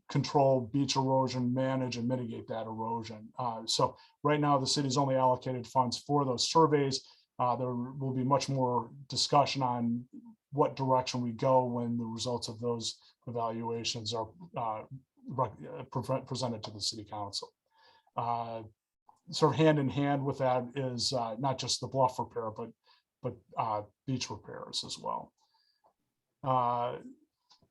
B: control beach erosion, manage and mitigate that erosion. So right now the city's only allocated funds for those surveys. There will be much more discussion on what direction we go when the results of those evaluations are presented to the city council. Sort of hand in hand with that is not just the bluff repair, but but beach repairs as well.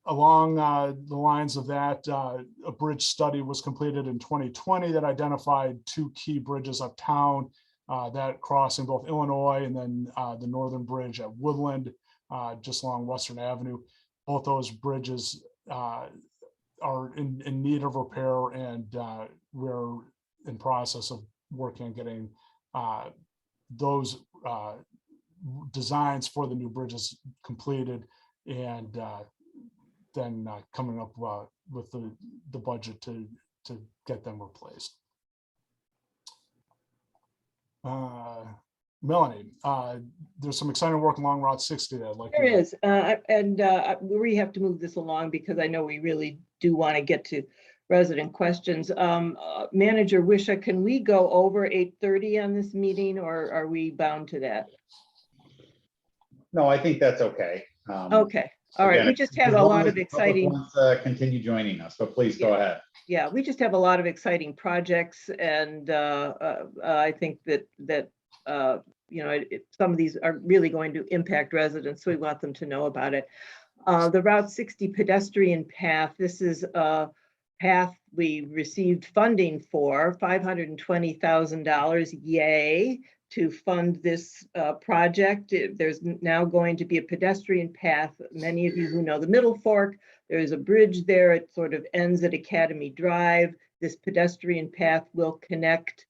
B: Along the lines of that, a bridge study was completed in 2020 that identified 2 key bridges uptown, that crossing both Illinois and then the northern bridge at Woodland, just along Western Avenue. Both those bridges are in need of repair, and we're in process of working on getting those designs for the new bridges completed, and then coming up with the budget to get them replaced. Melanie, there's some exciting work along Route 60 that I'd like.
A: There is, we have to move this along because I know we really do want to get to resident questions. Manager Wisha, can we go over 8:30 on this meeting, or are we bound to that?
C: No, I think that's okay.
A: Okay, all right.
C: Again,
A: We just have a lot of exciting.
C: Continue joining us, but please go ahead.
A: Yeah, we just have a lot of exciting projects, and I think that you know, some of these are really going to impact residents, so we want them to know about it. The Route 60 pedestrian path. This is a path we received funding for, $520,000. Yay! To fund this project. There's now going to be a pedestrian path. Many of you who know the Middle Fork, there's a bridge there. It sort of ends at Academy Drive. This pedestrian path will connect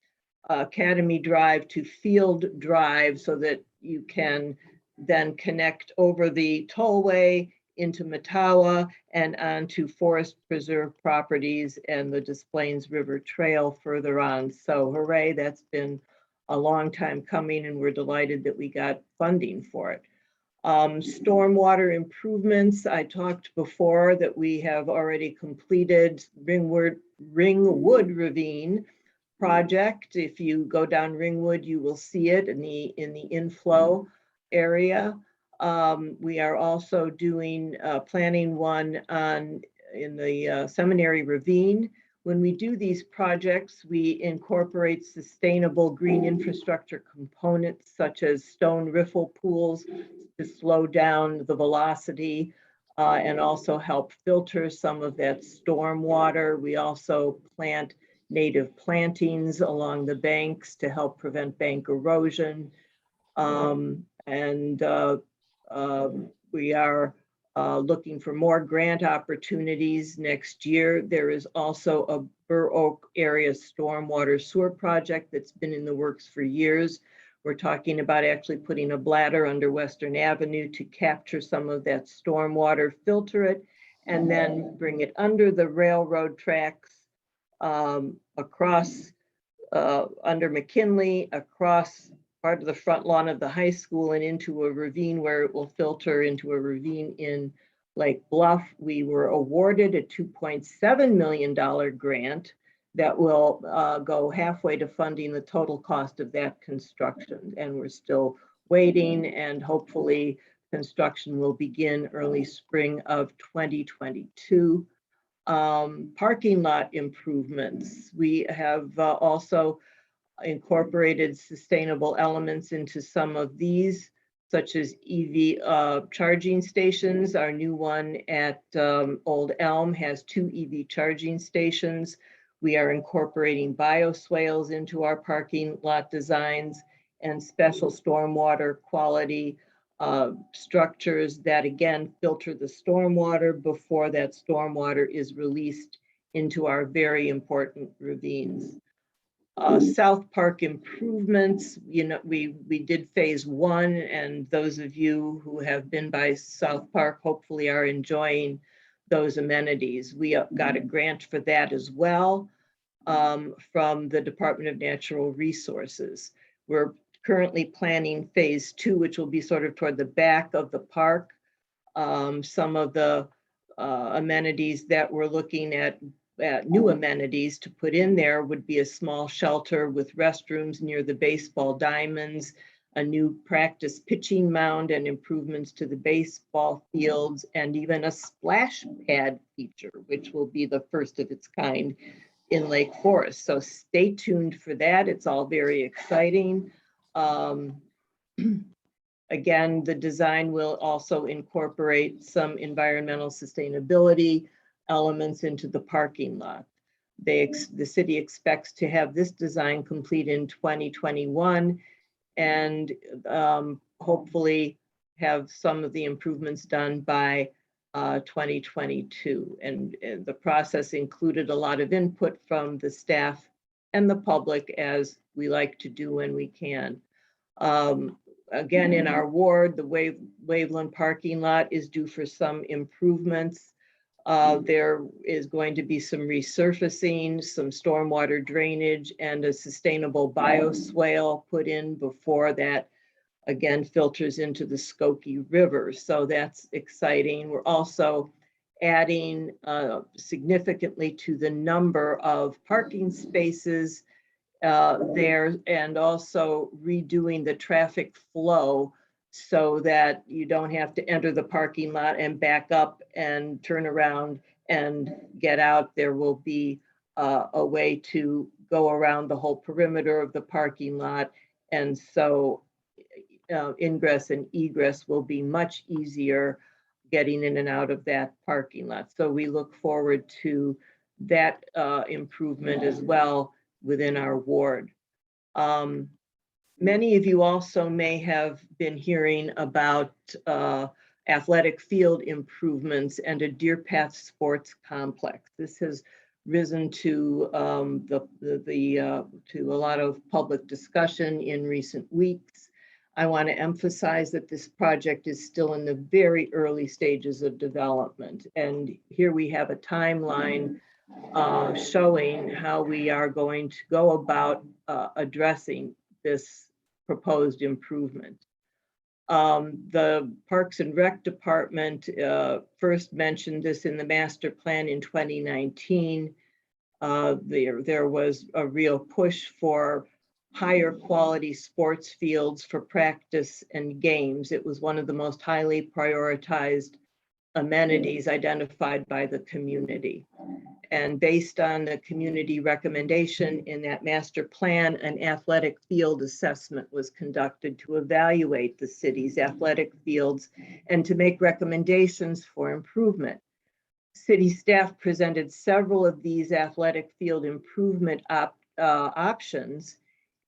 A: Academy Drive to Field Drive so that you can then connect over the tollway into Mattawa and onto Forest Preserve properties and the Des Plaines River Trail further on. So hooray, that's been a long time coming, and we're delighted that we got funding for it. Stormwater improvements, I talked before that we have already completed Ringwood Ravine project. If you go down Ringwood, you will see it in the inflow area. We are also doing planning one in the Seminary Ravine. When we do these projects, we incorporate sustainable green infrastructure components such as stone riffle pools to slow down the velocity and also help filter some of that storm water. We also plant native plantings along the banks to help prevent bank erosion. We are looking for more grant opportunities next year. There is also a Burr Oak area stormwater sewer project that's been in the works for years. We're talking about actually putting a bladder under Western Avenue to capture some of that stormwater, filter it, and then bring it under the railroad tracks, across under McKinley, across part of the front lawn of the high school and into a ravine where it will filter into a ravine in Lake Bluff. We were awarded a $2.7 million grant that will go halfway to funding the total cost of that construction. And we're still waiting, and hopefully construction will begin early spring of 2022. Parking lot improvements. We have also incorporated sustainable elements into some of these, such as EV charging stations. Our new one at Old Elm has 2 EV charging stations. We are incorporating bioswales into our parking lot designs and special stormwater quality structures that again filter the stormwater before that stormwater is released into our very important ravines. South Park improvements, you know, we did phase 1, and those of you who have been by South Park hopefully are enjoying those amenities. We got a grant for that as well from the Department of Natural Resources. We're currently planning phase 2, which will be sort of toward the back of the park. Some of the amenities that we're looking at new amenities to put in there would be a small shelter with restrooms near the baseball diamonds, a new practice pitching mound and improvements to the baseball fields, and even a splash pad feature, which will be the first of its kind in Lake Forest. So stay tuned for that. It's all very exciting. Again, the design will also incorporate some environmental sustainability elements into the parking lot. The city expects to have this design complete in 2021 and hopefully have some of the improvements done by 2022. And the process included a lot of input from the staff and the public, as we like to do when we can. Again, in our ward, the Waveland parking lot is due for some improvements. There is going to be some resurfacing, some stormwater drainage, and a sustainable bioswale put in before that, again, filters into the Skokie River. So that's exciting. We're also adding significantly to the number of parking spaces there, and also redoing the traffic flow so that you don't have to enter the parking lot and back up and turn around and get out. There will be a way to go around the whole perimeter of the parking lot. And so ingress and egress will be much easier getting in and out of that parking lot. So we look forward to that improvement as well within our ward. Many of you also may have been hearing about athletic field improvements and a Deer Path Sports Complex. This has risen to to a lot of public discussion in recent weeks. I want to emphasize that this project is still in the very early stages of development. And here we have a timeline showing how we are going to go about addressing this proposed improvement. The Parks and Rec Department first mentioned this in the master plan in 2019. There was a real push for higher quality sports fields for practice and games. It was one of the most highly prioritized amenities identified by the community. And based on the community recommendation in that master plan, an athletic field assessment was conducted to evaluate the city's athletic fields and to make recommendations for improvement. City staff presented several of these athletic field improvement options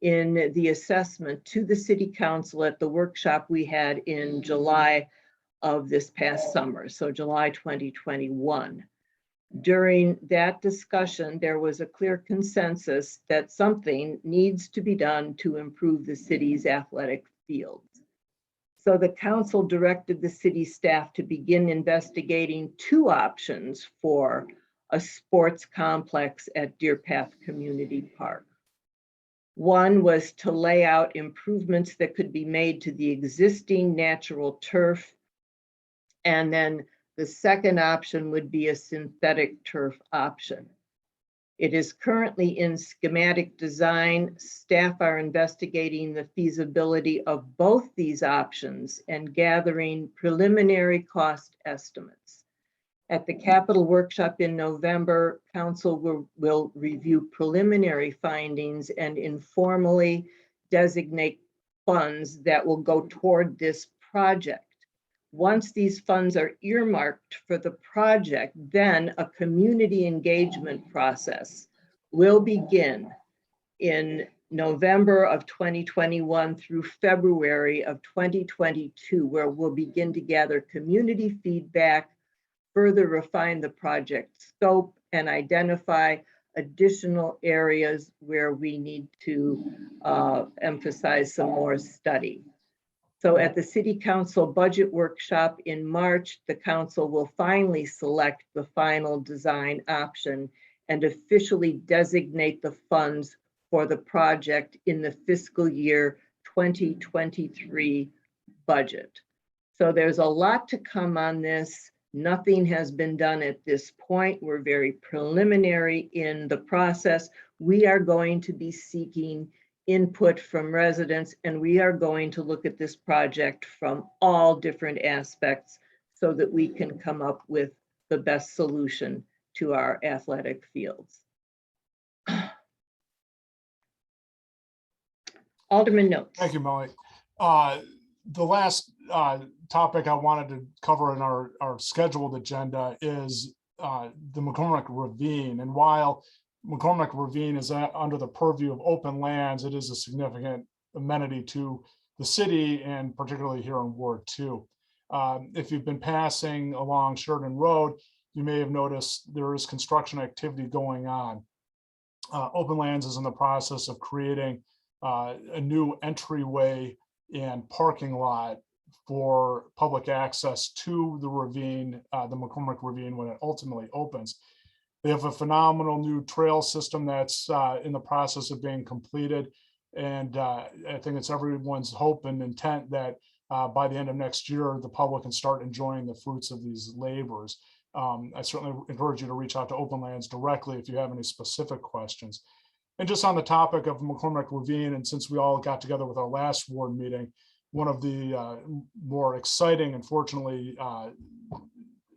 A: in the assessment to the city council at the workshop we had in July of this past summer, so July 2021. During that discussion, there was a clear consensus that something needs to be done to improve the city's athletic fields. So the council directed the city staff to begin investigating two options for a sports complex at Deer Path Community Park. One was to lay out improvements that could be made to the existing natural turf, and then the second option would be a synthetic turf option. It is currently in schematic design. Staff are investigating the feasibility of both these options and gathering preliminary cost estimates. At the Capital Workshop in November, Council will review preliminary findings and informally designate funds that will go toward this project. Once these funds are earmarked for the project, then a community engagement process will begin in November of 2021 through February of 2022, where we'll begin to gather community feedback, further refine the project scope, and identify additional areas where we need to emphasize some more study. So at the City Council Budget Workshop in March, the Council will finally select the final design option and officially designate the funds for the project in the fiscal year 2023 budget. So there's a lot to come on this. Nothing has been done at this point. We're very preliminary in the process. We are going to be seeking input from residents, and we are going to look at this project from all different aspects so that we can come up with the best solution to our athletic fields. Alderman Notes.
B: Thank you, Molly. The last topic I wanted to cover in our scheduled agenda is the McCormick Ravine. And while McCormick Ravine is under the purview of open lands, it is a significant amenity to the city, and particularly here in Ward 2. If you've been passing along Sheridan Road, you may have noticed there is construction activity going on. Open Lands is in the process of creating a new entryway and parking lot for public access to the ravine, the McCormick Ravine, when it ultimately opens. They have a phenomenal new trail system that's in the process of being completed. And I think it's everyone's hope and intent that by the end of next year, the public can start enjoying the fruits of these labors. I certainly encourage you to reach out to Open Lands directly if you have any specific questions. And just on the topic of McCormick Ravine, and since we all got together with our last ward meeting, one of the more exciting, unfortunately,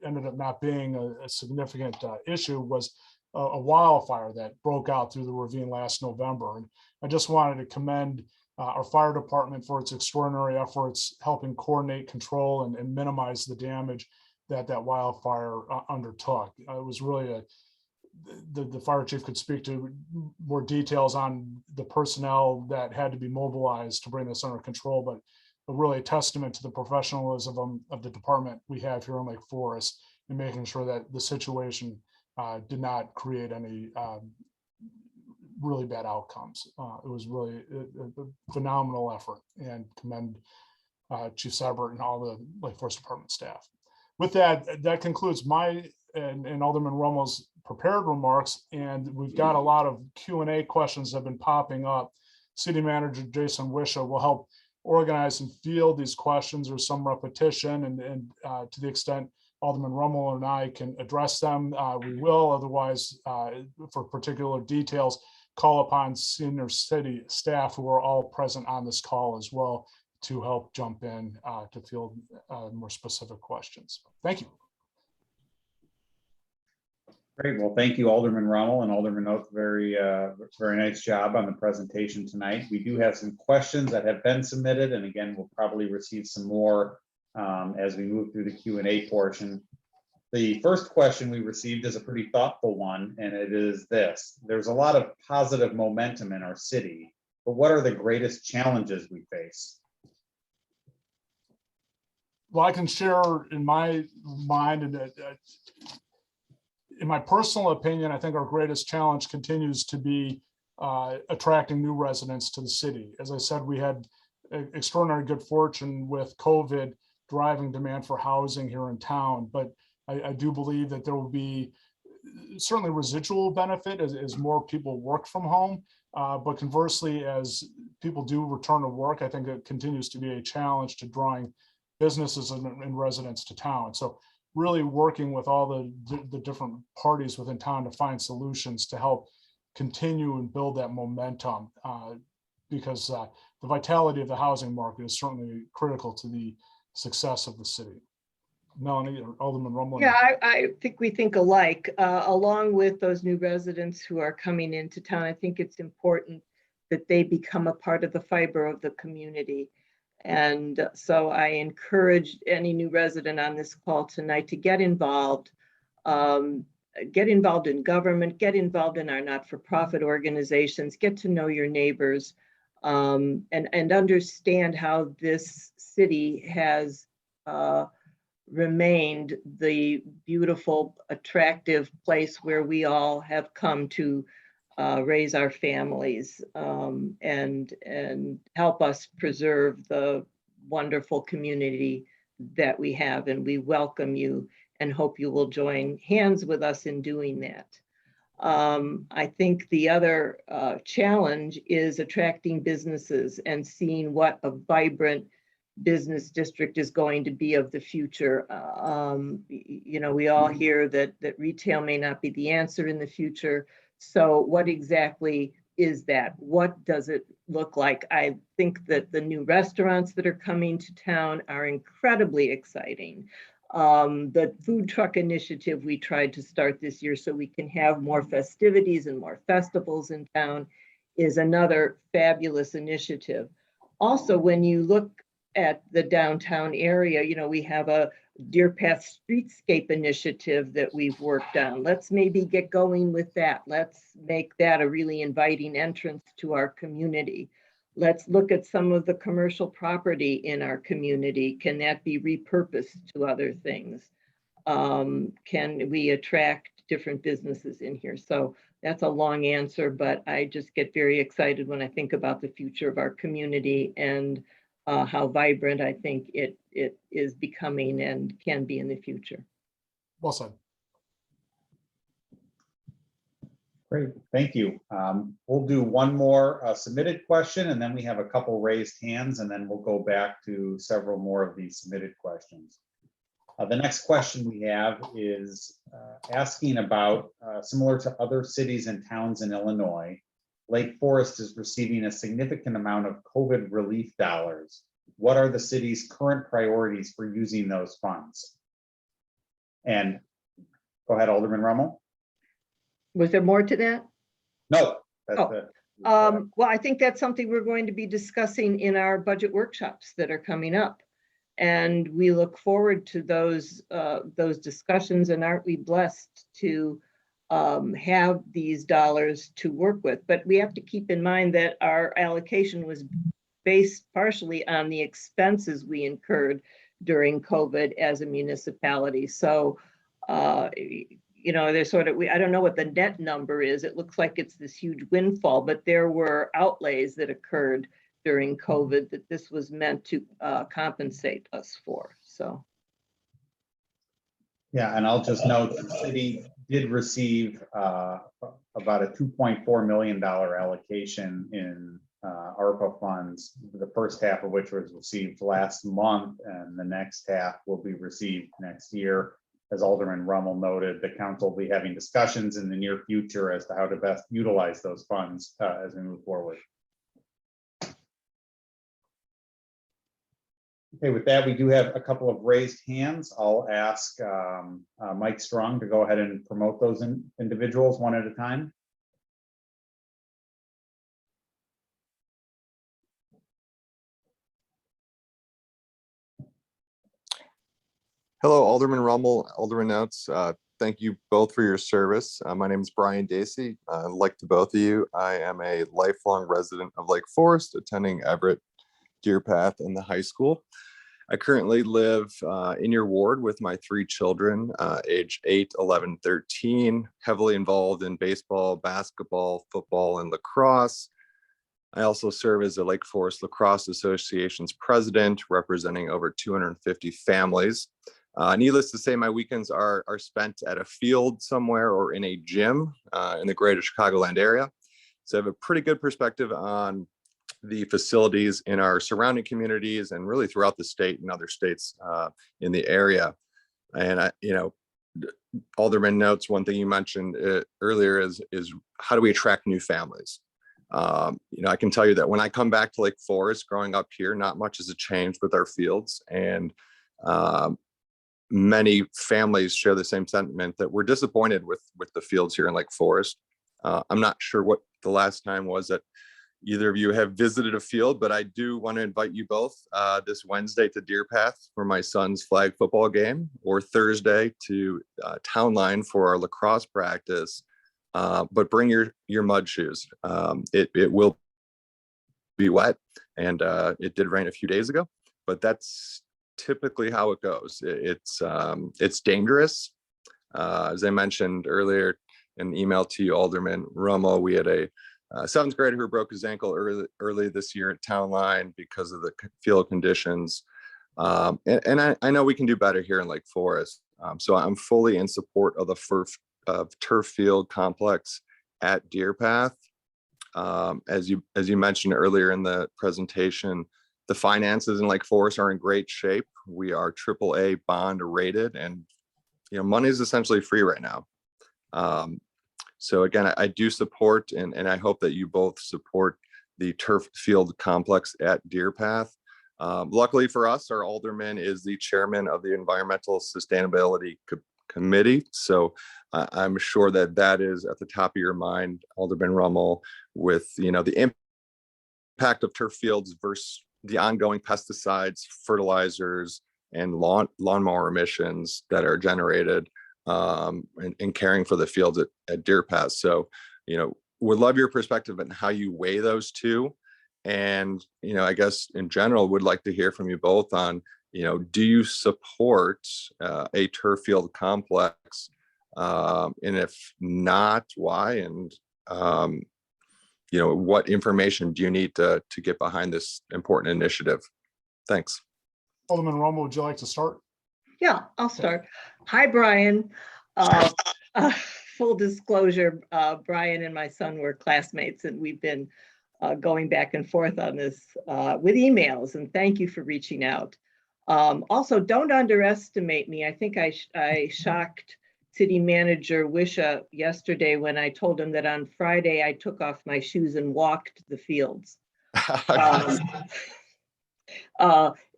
B: ended up not being a significant issue, was a wildfire that broke out through the ravine last November. And I just wanted to commend our fire department for its extraordinary efforts helping coordinate, control, and minimize the damage that wildfire undertook. It was really the fire chief could speak to more details on the personnel that had to be mobilized to bring this under control, but really a testament to the professionalism of the department we have here in Lake Forest in making sure that the situation did not create any really bad outcomes. It was really a phenomenal effort, and commend Chief Seibert and all the Lake Forest Department staff. With that, that concludes my and Alderman Rummel's prepared remarks, and we've got a lot of Q&A questions that have been popping up. City Manager Jason Wisha will help organize and field these questions. There's some repetition, and to the extent Alderman Rummel and I can address them, we will. Otherwise, for particular details, call upon senior city staff who are all present on this call as well to help jump in to field more specific questions. Thank you.
C: Great. Well, thank you, Alderman Rummel and Alderman Oates. Very nice job on the presentation tonight. We do have some questions that have been submitted, and again, we'll probably receive some more as we move through the Q&A portion. The first question we received is a pretty thoughtful one, and it is this: there's a lot of positive momentum in our city, but what are the greatest challenges we face?
B: Well, I can share in my mind, and in my personal opinion, I think our greatest challenge continues to be attracting new residents to the city. As I said, we had extraordinary good fortune with COVID driving demand for housing here in town, but I do believe that there will be certainly residual benefit as more people work from home. But conversely, as people do return to work, I think it continues to be a challenge to drawing businesses and residents to town. So really working with all the different parties within town to find solutions to help continue and build that momentum, because the vitality of the housing market is certainly critical to the success of the city. Melanie or Alderman Rummel?
A: Yeah, I think we think alike. Along with those new residents who are coming into town, I think it's important that they become a part of the fiber of the community. And so I encourage any new resident on this call tonight to get involved in government, get involved in our not-for-profit organizations, get to know your neighbors, and understand how this city has remained the beautiful, attractive place where we all have come to raise our families, and help us preserve the wonderful community that we have. And we welcome you and hope you will join hands with us in doing that. I think the other challenge is attracting businesses and seeing what a vibrant business district is going to be of the future. You know, we all hear that retail may not be the answer in the future. So what exactly is that? What does it look like? I think that the new restaurants that are coming to town are incredibly exciting. The food truck initiative we tried to start this year so we can have more festivities and more festivals in town is another fabulous initiative. Also, when you look at the downtown area. You know, we have a Deer Path Streetscape initiative that we've worked on. Let's maybe get going with that. Let's make that a really inviting entrance to our community. Let's look at some of the commercial property in our community. Can that be repurposed to other things? Can we attract different businesses in here? So that's a long answer, but I just get very excited when I think about the future of our community and how vibrant I think it is becoming and can be in the future.
B: Well said.
C: Great, thank you. We'll do one more submitted question, and then we have a couple raised hands, and then we'll go back to several more of these submitted questions. The next question we have is asking about, similar to other cities and towns in Illinois, Lake Forest is receiving a significant amount of COVID relief dollars. What are the city's current priorities for using those funds? And go ahead, Alderman Rummel.
A: Was there more to that?
C: No. That's
A: Oh,
C: it.
A: Well, I think that's something we're going to be discussing in our budget workshops that are coming up. And we look forward to those discussions, and aren't we blessed to have these dollars to work with? But we have to keep in mind that our allocation was based partially on the expenses we incurred during COVID as a municipality. So, you know, there's sort of, I don't know what the net number is. It looks like it's this huge windfall, but there were outlays that occurred during COVID that this was meant to compensate us for. So.
C: Yeah, and I'll just note the city did receive about a $2.4 million allocation in ARPA funds, the first half of which was received last month, and the next half will be received next year. As Alderman Rummel noted, the council will be having discussions in the near future as to how to best utilize those funds as we move forward. Okay, with that, we do have a couple of raised hands. I'll ask Mike Strong to go ahead and promote those individuals one at a time.
D: Hello, Alderman Rummel, Alderman Oates. Thank you both for your service. My name is Brian Dacey. Like to both of you, I am a lifelong resident of Lake Forest, attending Everett, Deer Path, and the high school. I currently live in your ward with my 3 children, age 8, 11, 13, heavily involved in baseball, basketball, football, and lacrosse. I also serve as the Lake Forest Lacrosse Association's president, representing over 250 families. Needless to say, my weekends are spent at a field somewhere or in a gym in the greater Chicagoland area. So I have a pretty good perspective on the facilities in our surrounding communities and really throughout the state and other states in the area. And Alderman Notes, one thing you mentioned earlier is how do we attract new families? I can tell you that when I come back to Lake Forest, growing up here, not much has changed with our fields, and many families share the same sentiment that we're disappointed with the fields here in Lake Forest. I'm not sure what the last time was that either of you have visited a field, but I do want to invite you both this Wednesday to Deer Path for my son's flag football game, or Thursday to Town Line for our lacrosse practice. But bring your mud shoes. It will be wet, and it did rain a few days ago, but that's typically how it goes. It's dangerous. As I mentioned earlier in the email to you, Alderman Rummel, we had a 7th grader who broke his ankle early this year at Town Line because of the field conditions. And I know we can do better here in Lake Forest. So I'm fully in support of the turf field complex at Deer Path. As you mentioned earlier in the presentation, the finances in Lake Forest are in great shape. We are AAA bond rated, and money is essentially free right now. So again, I do support, and I hope that you both support the turf field complex at Deer Path. Luckily for us, our alderman is the chairman of the Environmental Sustainability Committee. So I'm sure that is at the top of your mind, Alderman Rummel, with the impact of turf fields versus the ongoing pesticides, fertilizers, and lawnmower emissions that are generated in caring for the fields at Deer Pass. So, would love your perspective on how you weigh those two. And, I guess in general, would like to hear from you both on, do you support a turf field complex? And if not, why? And, what information do you need to get behind this important initiative? Thanks.
B: Alderman Rummel, would you like to start?
A: Yeah, I'll start. Hi, Brian. Full disclosure, Brian and my son were classmates, and we've been going back and forth on this with emails, and thank you for reaching out. Also, don't underestimate me. I think I shocked City Manager Wisha yesterday when I told him that on Friday I took off my shoes and walked the fields.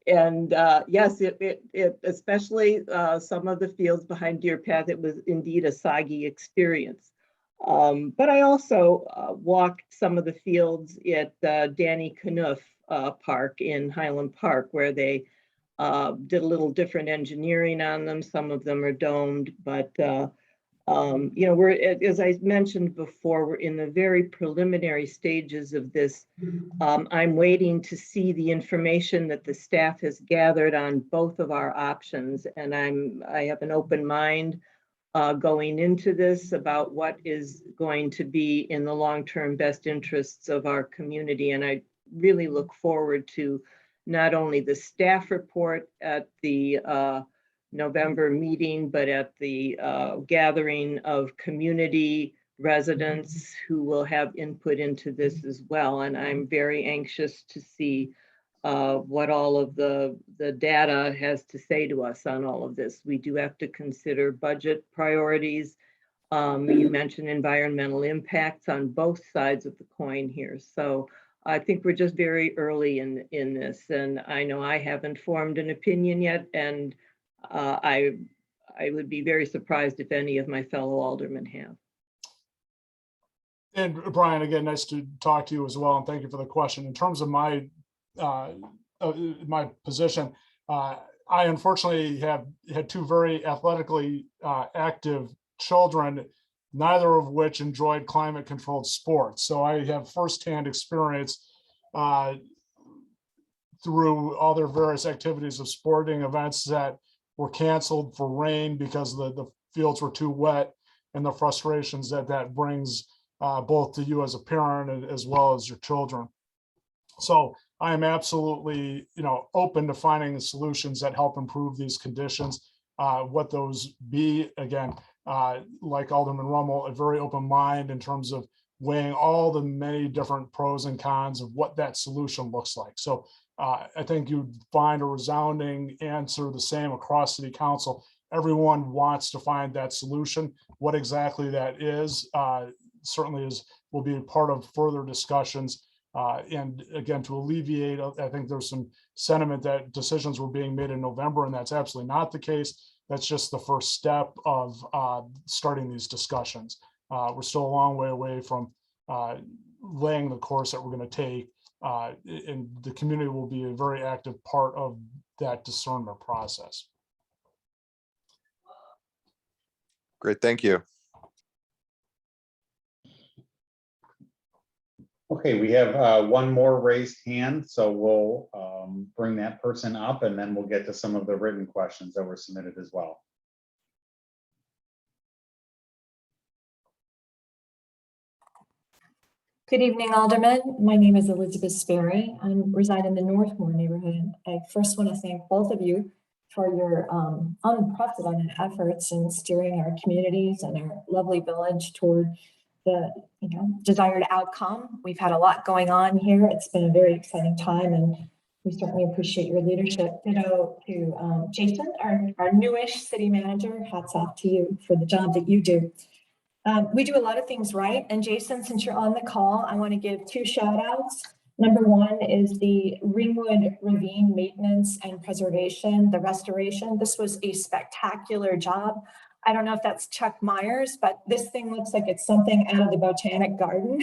A: Yes, it especially some of the fields behind Deer Path, it was indeed a soggy experience. But I also walked some of the fields at Danny Knuth Park in Highland Park, where they did a little different engineering on them. Some of them are domed, but we're, as I mentioned before, we're in the very preliminary stages of this. I'm waiting to see the information that the staff has gathered on both of our options, and I have an open mind going into this about what is going to be in the long-term best interests of our community. And I really look forward to not only the staff report at the November meeting, but at the gathering of community residents who will have input into this as well. And I'm very anxious to see what all of the data has to say to us on all of this. We do have to consider budget priorities. You mentioned environmental impacts on both sides of the coin here. So I think we're just very early in this, and I know I haven't formed an opinion yet, and I would be very surprised if any of my fellow aldermen have.
B: And Brian, again, nice to talk to you as well, and thank you for the question. In terms of my position, I unfortunately have had two very athletically active children, neither of which enjoyed climate-controlled sports. So I have firsthand experience through all their various activities of sporting events that were canceled for rain because the fields were too wet, and the frustrations that brings both to you as a parent and as well as your children. So I am absolutely, open to finding the solutions that help improve these conditions. What those be, again, like Alderman Rummel, a very open mind in terms of weighing all the many different pros and cons of what that solution looks like. So I think you'd find a resounding answer the same across City Council. Everyone wants to find that solution. What exactly that is certainly will be part of further discussions. And again, to alleviate, I think there's some sentiment that decisions were being made in November, and that's absolutely not the case. That's just the first step of starting these discussions. We're still a long way away from laying the course that we're going to take, and the community will be a very active part of that discernment process.
D: Great, thank you.
C: Okay, we have one more raised hand, so we'll bring that person up, and then we'll get to some of the written questions that were submitted as well.
E: Good evening, Alderman. My name is Elizabeth Sperry. I reside in the Northmore neighborhood. I first want to thank both of you for your unprecedented efforts in steering our communities and our lovely village toward the desired outcome. We've had a lot going on here. It's been a very exciting time, and we certainly appreciate your leadership. Ditto to Jason, our newish city manager. Hats off to you for the job that you do. We do a lot of things right. And Jason, since you're on the call, I want to give two shout outs. Number one is the Ringwood Ravine maintenance and preservation, the restoration. This was a spectacular job. I don't know if that's Chuck Myers, but this thing looks like it's something out of the Botanic Garden.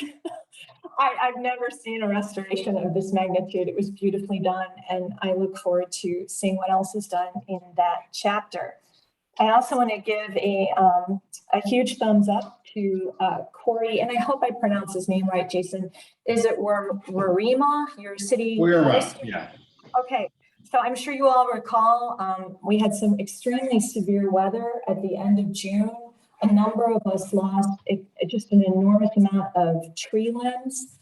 E: I've never seen a restoration of this magnitude. It was beautifully done, and I look forward to seeing what else is done in that chapter. I also want to give a huge thumbs up to Corey, and I hope I pronounce his name right, Jason. Is it Warima, your city?
C: Yeah.
E: Okay, so I'm sure you all recall, we had some extremely severe weather at the end of June. A number of us lost just an enormous amount of tree limbs.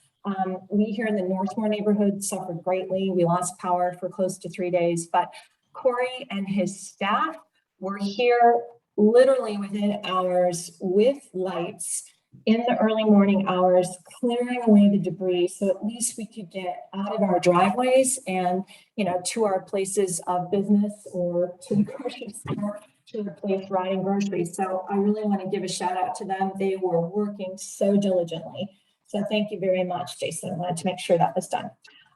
E: We here in the Northmore neighborhood suffered greatly. We lost power for close to 3 days, but Corey and his staff were here literally within hours with lights in the early morning hours, clearing away the debris so at least we could get out of our driveways and, you know, to our places of business or to the grocery store, to the place riding groceries. So I really want to give a shout out to them. They were working so diligently. So thank you very much, Jason. I wanted to make sure that was done.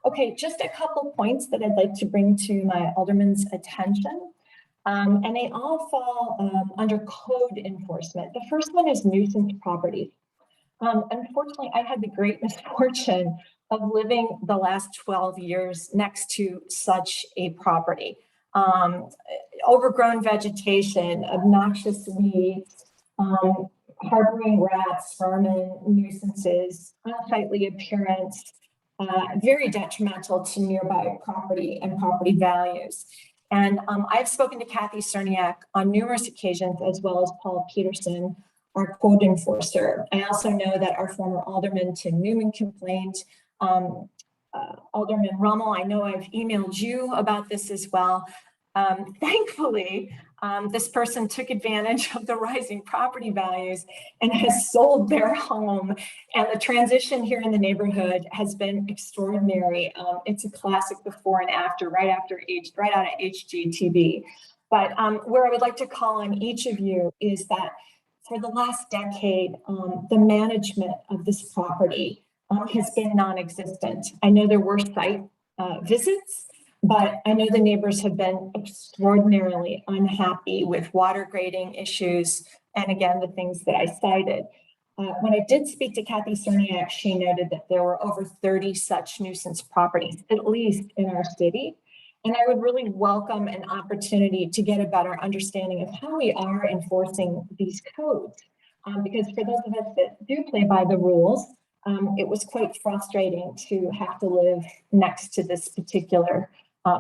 E: Okay, just a couple points that I'd like to bring to my alderman's attention. And they all fall under code enforcement. The first one is nuisance properties. Unfortunately, I had the great misfortune of living the last 12 years next to such a property. Overgrown vegetation, obnoxious weeds, harboring rats, vermin, nuisances, unsightly appearance, very detrimental to nearby property and property values. And I've spoken to Kathy Cerniak on numerous occasions, as well as Paul Peterson, our code enforcer. I also know that our former Alderman Tim Newman complained. Alderman Rummel, I know I've emailed you about this as well. Thankfully, this person took advantage of the rising property values and has sold their home. And the transition here in the neighborhood has been extraordinary. It's a classic before and after, right out of HGTV. But where I would like to call on each of you is that for the last decade, the management of this property has been non-existent. I know there were site visits, but I know the neighbors have been extraordinarily unhappy with water grading issues. And again, the things that I cited. When I did speak to Kathy Cerniak, she noted that there were over 30 such nuisance properties, at least in our city. And I would really welcome an opportunity to get a better understanding of how we are enforcing these codes. Because for those of us that do play by the rules, it was quite frustrating to have to live next to this particular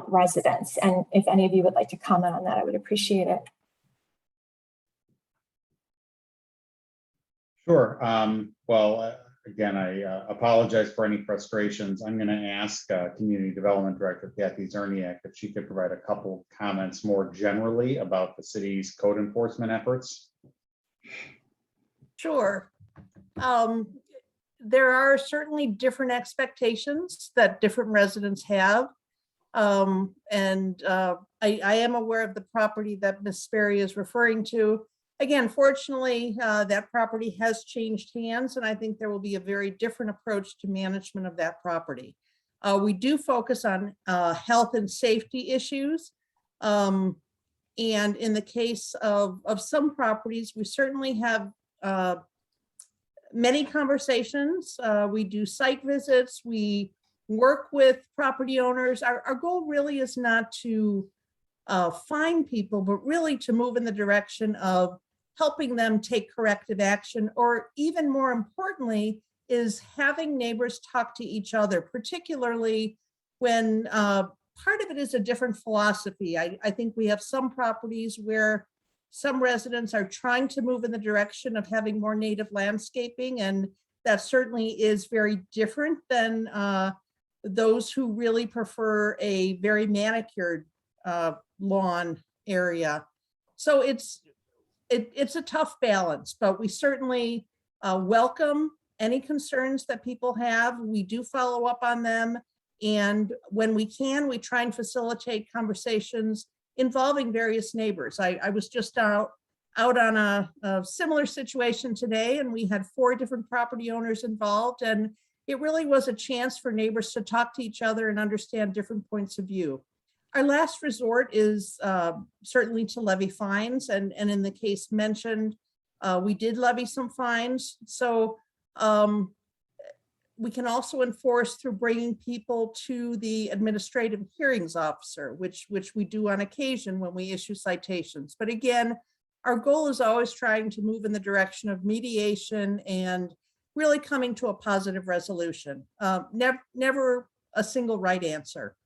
E: residence. And if any of you would like to comment on that, I would appreciate it.
C: Sure. Again, I apologize for any frustrations. I'm going to ask Community Development Director Kathy Cerniak if she could provide a couple comments more generally about the city's code enforcement efforts.
F: Sure. There are certainly different expectations that different residents have. I am aware of the property that Ms. Sperry is referring to. Again, fortunately, that property has changed hands, and I think there will be a very different approach to management of that property. We do focus on health and safety issues. And in the case of some properties, we certainly have many conversations. We do site visits. We work with property owners. Our goal really is not to fine people, but really to move in the direction of helping them take corrective action, or even more importantly, is having neighbors talk to each other, particularly when part of it is a different philosophy. I think we have some properties where some residents are trying to move in the direction of having more native landscaping, and that certainly is very different than those who really prefer a very manicured lawn area. So it's a tough balance, but we certainly welcome any concerns that people have. We do follow up on them. And when we can, we try and facilitate conversations involving various neighbors. I was just out on a similar situation today, and we had 4 different property owners involved. And it really was a chance for neighbors to talk to each other and understand different points of view. Our last resort is certainly to levy fines. And in the case mentioned, we did levy some fines. So We can also enforce through bringing people to the administrative hearings officer, which we do on occasion when we issue citations. But again, our goal is always trying to move in the direction of mediation and really coming to a positive resolution. Never a single right answer.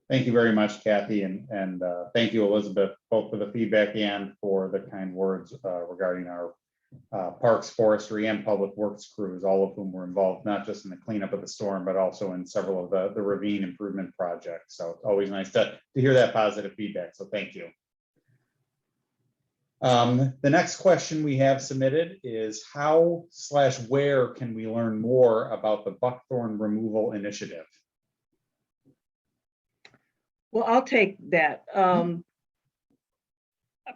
C: Thank you very much, Kathy, and thank you, Elizabeth, both for the feedback and for the kind words regarding our parks, forestry, and public works crews, all of whom were involved, not just in the cleanup of the storm, but also in several of the ravine improvement projects. So it's always nice to hear that positive feedback. So thank you. The next question we have submitted is how/where can we learn more about the buckthorn removal initiative?
A: Well, I'll take that.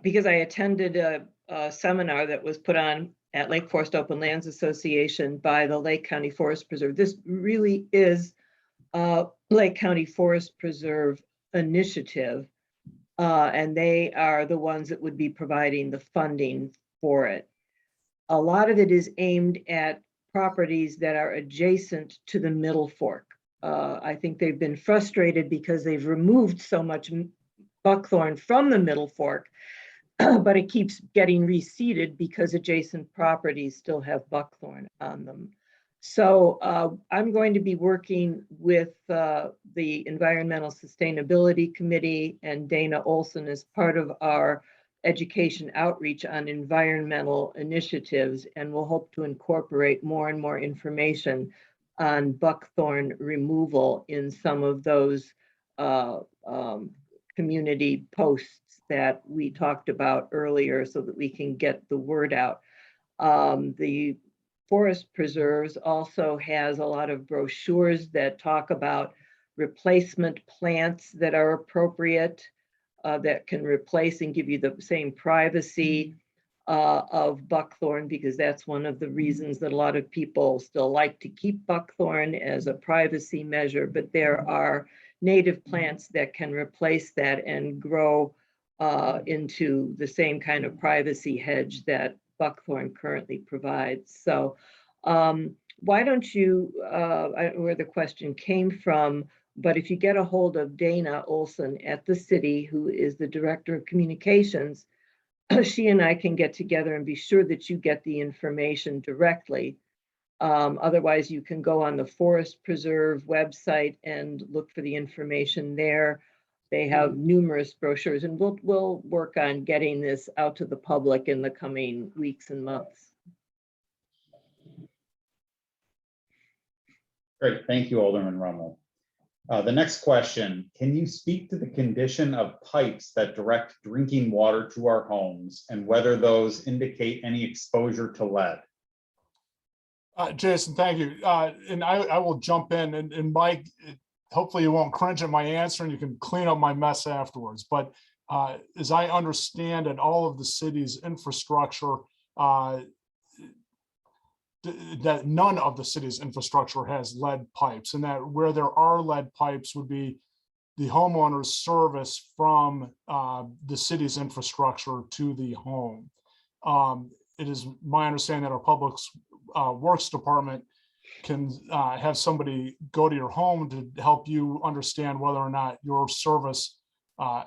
A: Because I attended a seminar that was put on at Lake Forest Open Lands Association by the Lake County Forest Preserve. This really is a Lake County Forest Preserve initiative. And they are the ones that would be providing the funding for it. A lot of it is aimed at properties that are adjacent to the Middle Fork. I think they've been frustrated because they've removed so much buckthorn from the Middle Fork, but it keeps getting reseeded because adjacent properties still have buckthorn on them. So I'm going to be working with the Environmental Sustainability Committee and Dana Olson as part of our education outreach on environmental initiatives, and we'll hope to incorporate more and more information on buckthorn removal in some of those community posts that we talked about earlier so that we can get the word out. The Forest Preserves also has a lot of brochures that talk about replacement plants that are appropriate, that can replace and give you the same privacy of buckthorn, because that's one of the reasons that a lot of people still like to keep buckthorn as a privacy measure. But there are native plants that can replace that and grow into the same kind of privacy hedge that buckthorn currently provides. So why don't you, I don't know where the question came from, but if you get a hold of Dana Olson at the city, who is the Director of Communications, she and I can get together and be sure that you get the information directly. Otherwise, you can go on the Forest Preserve website and look for the information there. They have numerous brochures, and we'll work on getting this out to the public in the coming weeks and months.
C: Great, thank you, Alderman Rummel. The next question, can you speak to the condition of pipes that direct drinking water to our homes and whether those indicate any exposure to lead?
B: Jason, thank you. And I will jump in, and Mike, hopefully you won't cringe at my answer and you can clean up my mess afterwards. But as I understand it, all of the city's infrastructure, that none of the city's infrastructure has lead pipes, and that where there are lead pipes would be the homeowner's service from the city's infrastructure to the home. It is my understanding that our public works department can have somebody go to your home to help you understand whether or not your service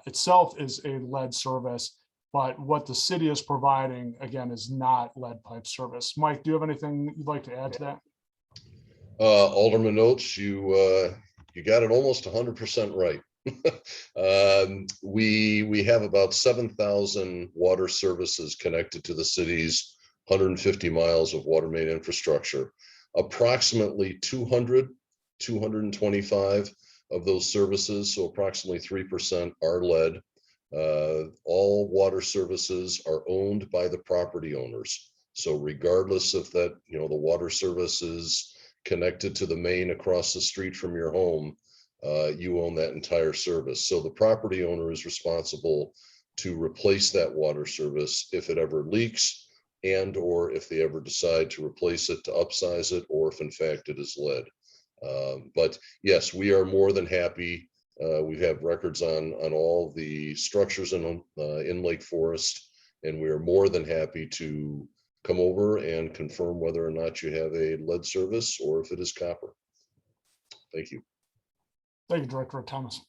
B: itself is a lead service. But what the city is providing, again, is not lead pipe service. Mike, do you have anything you'd like to add to that?
G: Alderman Oates, you got it almost 100% right. We have about 7,000 water services connected to the city's 150 miles of water main infrastructure. Approximately 225 of those services, so approximately 3%, are lead. All water services are owned by the property owners. So regardless if that, the water service is connected to the main across the street from your home, you own that entire service. So the property owner is responsible to replace that water service if it ever leaks, and or if they ever decide to replace it, to upsize it, or if in fact it is lead. But yes, we are more than happy. We have records on all the structures in Lake Forest, and we are more than happy to come over and confirm whether or not you have a lead service or if it is copper. Thank you.
B: Thank you, Director Thomas.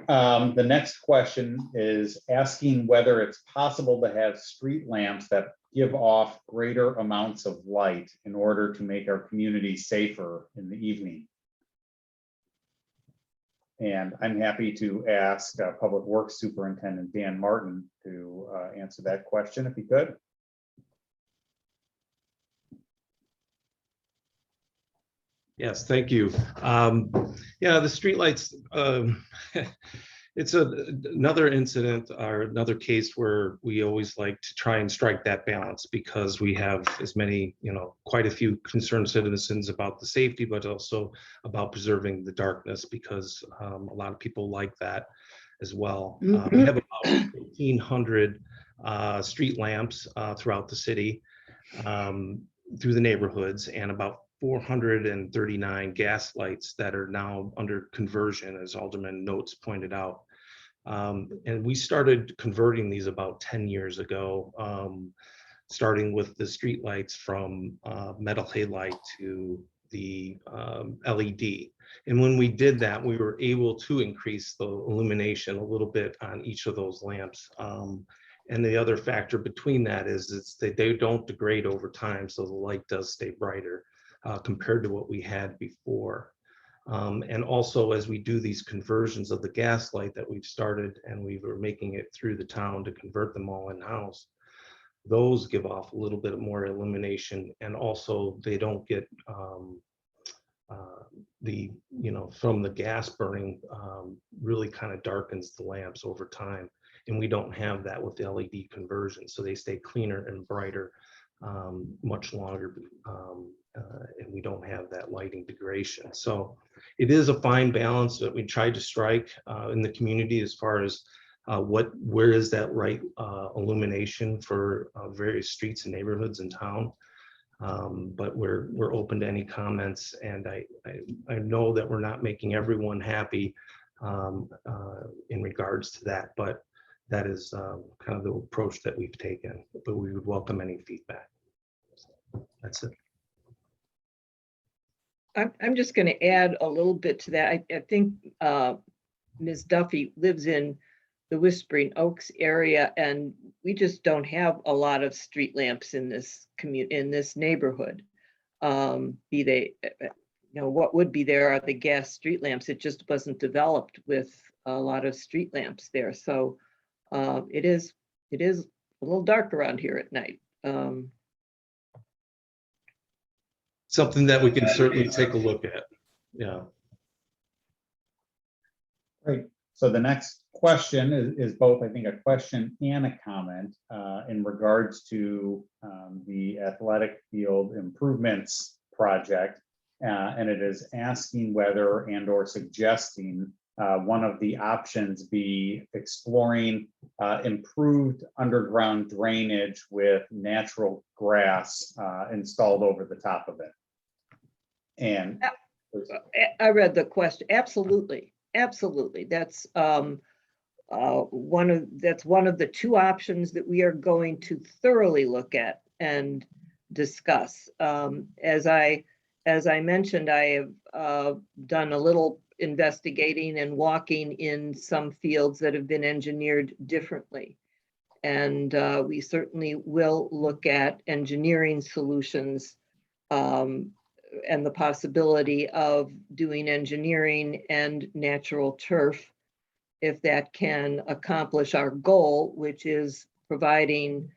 C: The next question is asking whether it's possible to have street lamps that give off greater amounts of light in order to make our community safer in the evening. And I'm happy to ask Public Works Superintendent Dan Martin to answer that question if he could.
H: Yes, thank you. Yeah, the streetlights, it's another incident or another case where we always like to try and strike that balance because we have as many, quite a few concerned citizens about the safety, but also about preserving the darkness because a lot of people like that as well. We have about 1,800 street lamps throughout the city through the neighborhoods and about 439 gas lights that are now under conversion, as Alderman Notes pointed out. And we started converting these about 10 years ago, starting with the street lights from metal halide to the LED. And when we did that, we were able to increase the illumination a little bit on each of those lamps. And the other factor between that is that they don't degrade over time, so the light does stay brighter. Compared to what we had before. And also as we do these conversions of the gas light that we've started and we were making it through the town to convert them all in-house, those give off a little bit more illumination and also they don't get from the gas burning really kind of darkens the lamps over time. And we don't have that with the LED conversion. So they stay cleaner and brighter much longer. And we don't have that lighting degradation. So it is a fine balance that we tried to strike in the community as far as where is that right illumination for various streets and neighborhoods in town. But we're open to any comments, and I know that we're not making everyone happy in regards to that, but that is kind of the approach that we've taken. But we would welcome any feedback. So that's it.
A: I'm just going to add a little bit to that. I think Ms. Duffy lives in the Whispering Oaks area, and we just don't have a lot of street lamps in this neighborhood. Be they, what would be there are the gas street lamps. It just wasn't developed with a lot of street lamps there. So it is a little dark around here at night.
H: Something that we can certainly take a look at. Yeah.
C: Great. So the next question is both, I think, a question and a comment in regards to the athletic field improvements project. And it is asking whether and or suggesting one of the options be exploring improved underground drainage with natural grass installed over the top of it. And
A: I read the question. Absolutely. That's one of the two options that we are going to thoroughly look at and discuss. As I mentioned, I have done a little investigating and walking in some fields that have been engineered differently. And we certainly will look at engineering solutions and the possibility of doing engineering and natural turf if that can accomplish our goal, which is providing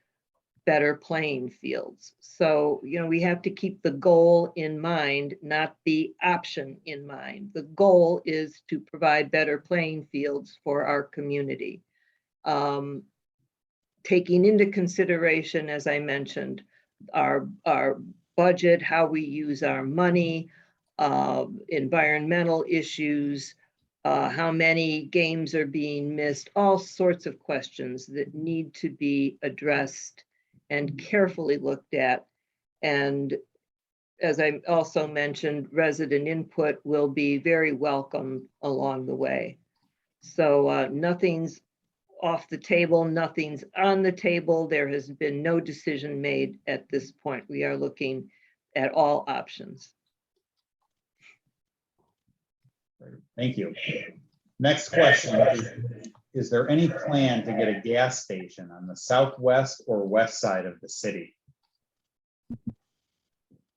A: better playing fields. So, we have to keep the goal in mind, not the option in mind. The goal is to provide better playing fields for our community. Taking into consideration, as I mentioned, our budget, how we use our money, environmental issues, how many games are being missed, all sorts of questions that need to be addressed and carefully looked at. And as I also mentioned, resident input will be very welcome along the way. So nothing's off the table. Nothing's on the table. There has been no decision made at this point. We are looking at all options.
C: Thank you. Next question. Is there any plan to get a gas station on the southwest or west side of the city?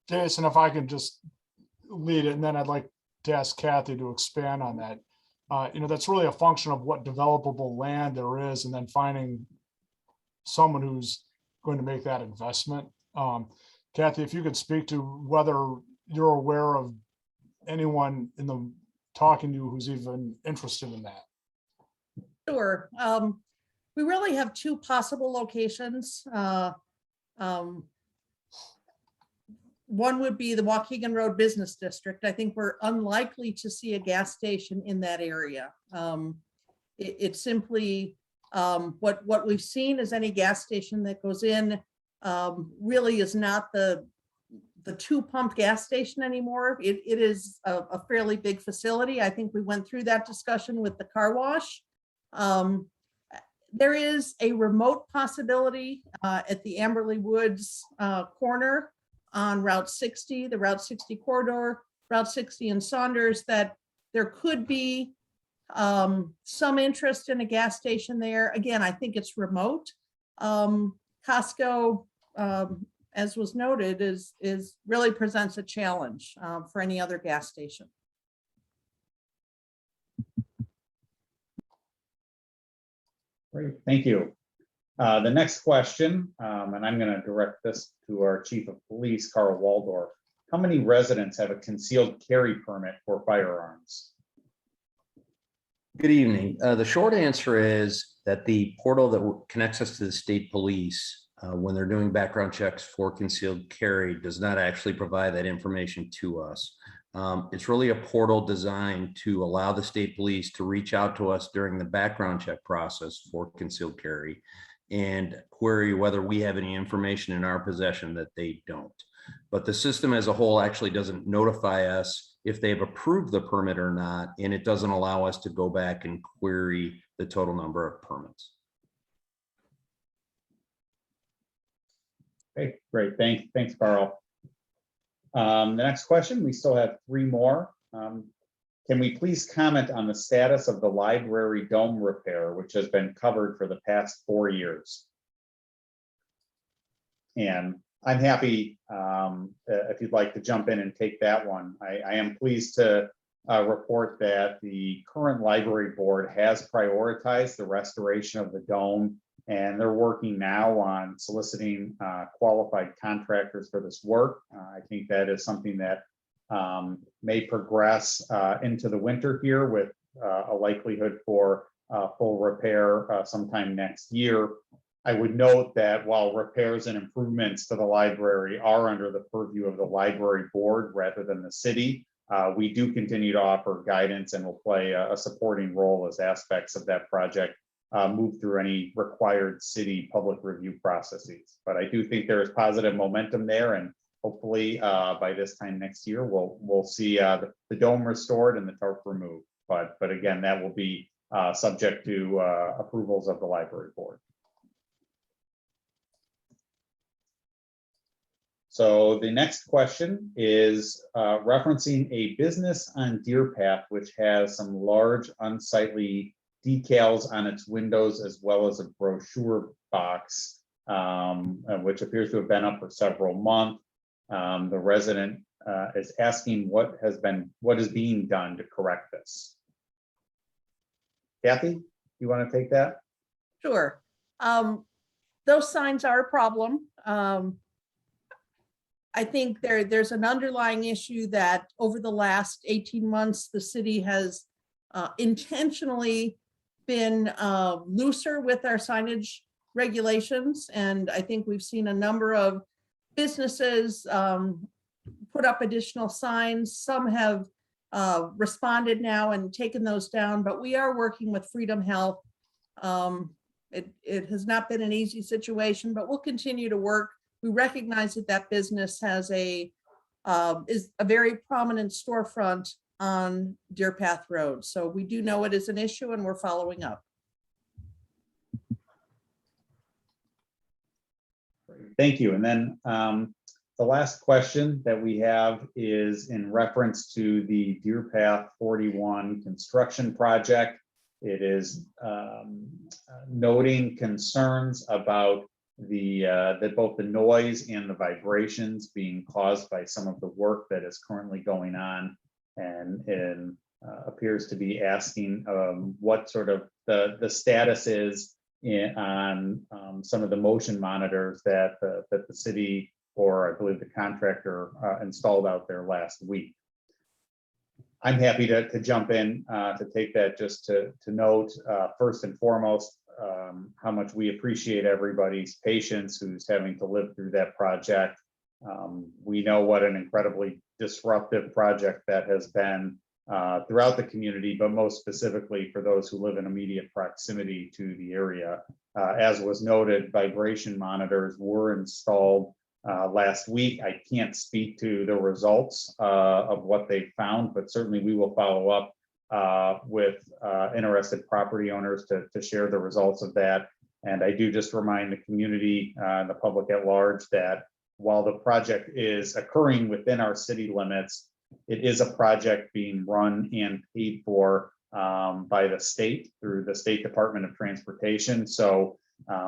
B: Jason, if I can just lead it, and then I'd like to ask Kathy to expand on that. That's really a function of what developable land there is, and then finding someone who's going to make that investment. Kathy, if you could speak to whether you're aware of anyone in the talking to you who's even interested in that.
F: Sure. We really have two possible locations. One would be the Waukegan Road Business District. I think we're unlikely to see a gas station in that area. It's simply what we've seen is any gas station that goes in really is not the two pump gas station anymore. It is a fairly big facility. I think we went through that discussion with the car wash. There is a remote possibility at the Amberley Woods corner on Route 60, the Route 60 corridor, Route 60 and Saunders, that there could be some interest in a gas station there. Again, I think it's remote. Costco, as was noted, is really presents a challenge for any other gas station.
C: Great, thank you. The next question, and I'm going to direct this to our Chief of Police, Carl Waldorf. How many residents have a concealed carry permit for firearms?
I: Good evening. The short answer is that the portal that connects us to the state police, when they're doing background checks for concealed carry, does not actually provide that information to us. It's really a portal designed to allow the state police to reach out to us during the background check process for concealed carry and query whether we have any information in our possession that they don't. But the system as a whole actually doesn't notify us if they've approved the permit or not, and it doesn't allow us to go back and query the total number of permits.
C: Okay, great. Thanks, Carl. The next question, we still have three more. Can we please comment on the status of the library dome repair, which has been covered for the past 4 years? And I'm happy if you'd like to jump in and take that one. I am pleased to report that the current library board has prioritized the restoration of the dome, and they're working now on soliciting qualified contractors for this work. I think that is something that may progress into the winter here with a likelihood for full repair sometime next year. I would note that while repairs and improvements to the library are under the purview of the library board rather than the city, we do continue to offer guidance and will play a supporting role as aspects of that project move through any required city public review processes. But I do think there is positive momentum there, and hopefully by this time next year, we'll see the dome restored and the tarp removed. But again, that will be subject to approvals of the library board. So the next question is referencing a business on Deer Path, which has some large unsightly decals on its windows, as well as a brochure box, which appears to have been up for several months. The resident is asking what is being done to correct this. Kathy, you want to take that?
F: Sure. Those signs are a problem. I think there's an underlying issue that over the last 18 months, the city has intentionally been looser with our signage regulations. And I think we've seen a number of businesses put up additional signs. Some have responded now and taken those down, but we are working with Freedom Health. It has not been an easy situation, but we'll continue to work. We recognize that business has is a very prominent storefront on Deer Path Road. So we do know it is an issue and we're following up.
C: thank you. And then the last question that we have is in reference to the Deer Path 41 construction project. It is noting concerns about that both the noise and the vibrations being caused by some of the work that is currently going on, and appears to be asking what sort of the status is on some of the motion monitors that the city, or I believe the contractor, installed out there last week. I'm happy to jump in to take that, just to note first and foremost how much we appreciate everybody's patience who's having to live through that project. We know what an incredibly disruptive project that has been throughout the community, but most specifically for those who live in immediate proximity to the area. As was noted, vibration monitors were installed last week. I can't speak to the results of what they found, but certainly we will follow up with interested property owners to share the results of that. And I do just remind the community and the public at large that while the project is occurring within our city limits, it is a project being run and paid for by the state through the State Department of Transportation. So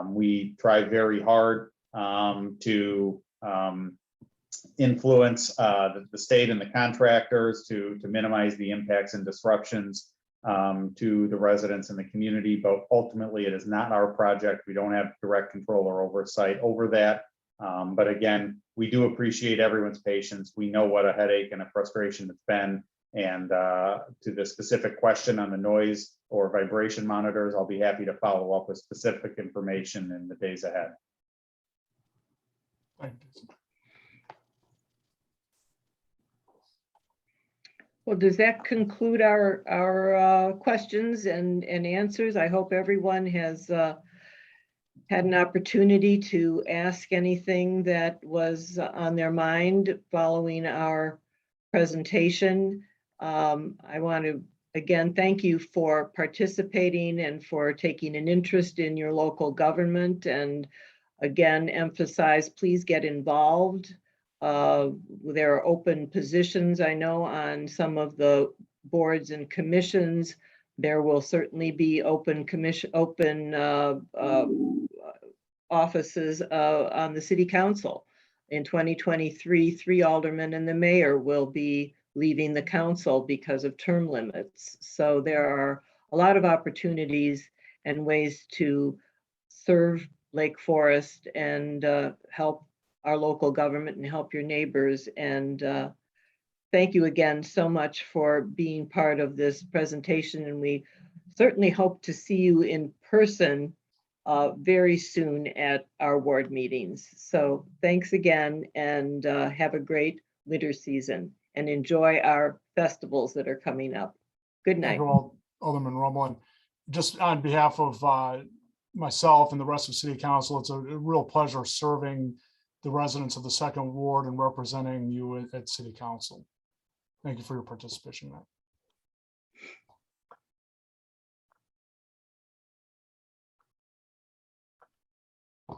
C: we try very hard to influence the state and the contractors to minimize the impacts and disruptions to the residents in the community. But ultimately, it is not our project. We don't have direct control or oversight over that. But again, we do appreciate everyone's patience. We know what a headache and a frustration it's been. And to the specific question on the noise or vibration monitors, I'll be happy to follow up with specific information in the days ahead.
B: Thank you.
A: Well, does that conclude our questions and answers? I hope everyone has had an opportunity to ask anything that was on their mind following our presentation. I want to again thank you for participating and for taking an interest in your local government, and again emphasize, please get involved. There are open positions, I know, on some of the boards and commissions. There will certainly be open offices on the city council. In 2023, 3 aldermen and the mayor will be leaving the council because of term limits. So there are a lot of opportunities and ways to serve Lake Forest and help our local government and help your neighbors. And thank you again so much for being part of this presentation. And we certainly hope to see you in person very soon at our ward meetings. So thanks again, and have a great winter season and enjoy our festivals that are coming up. Good night.
B: Thank you all, Alderman Rummel. And just on behalf of myself and the rest of City Council, it's a real pleasure serving the residents of the 2nd Ward and representing you at City Council. Thank you for your participation in that.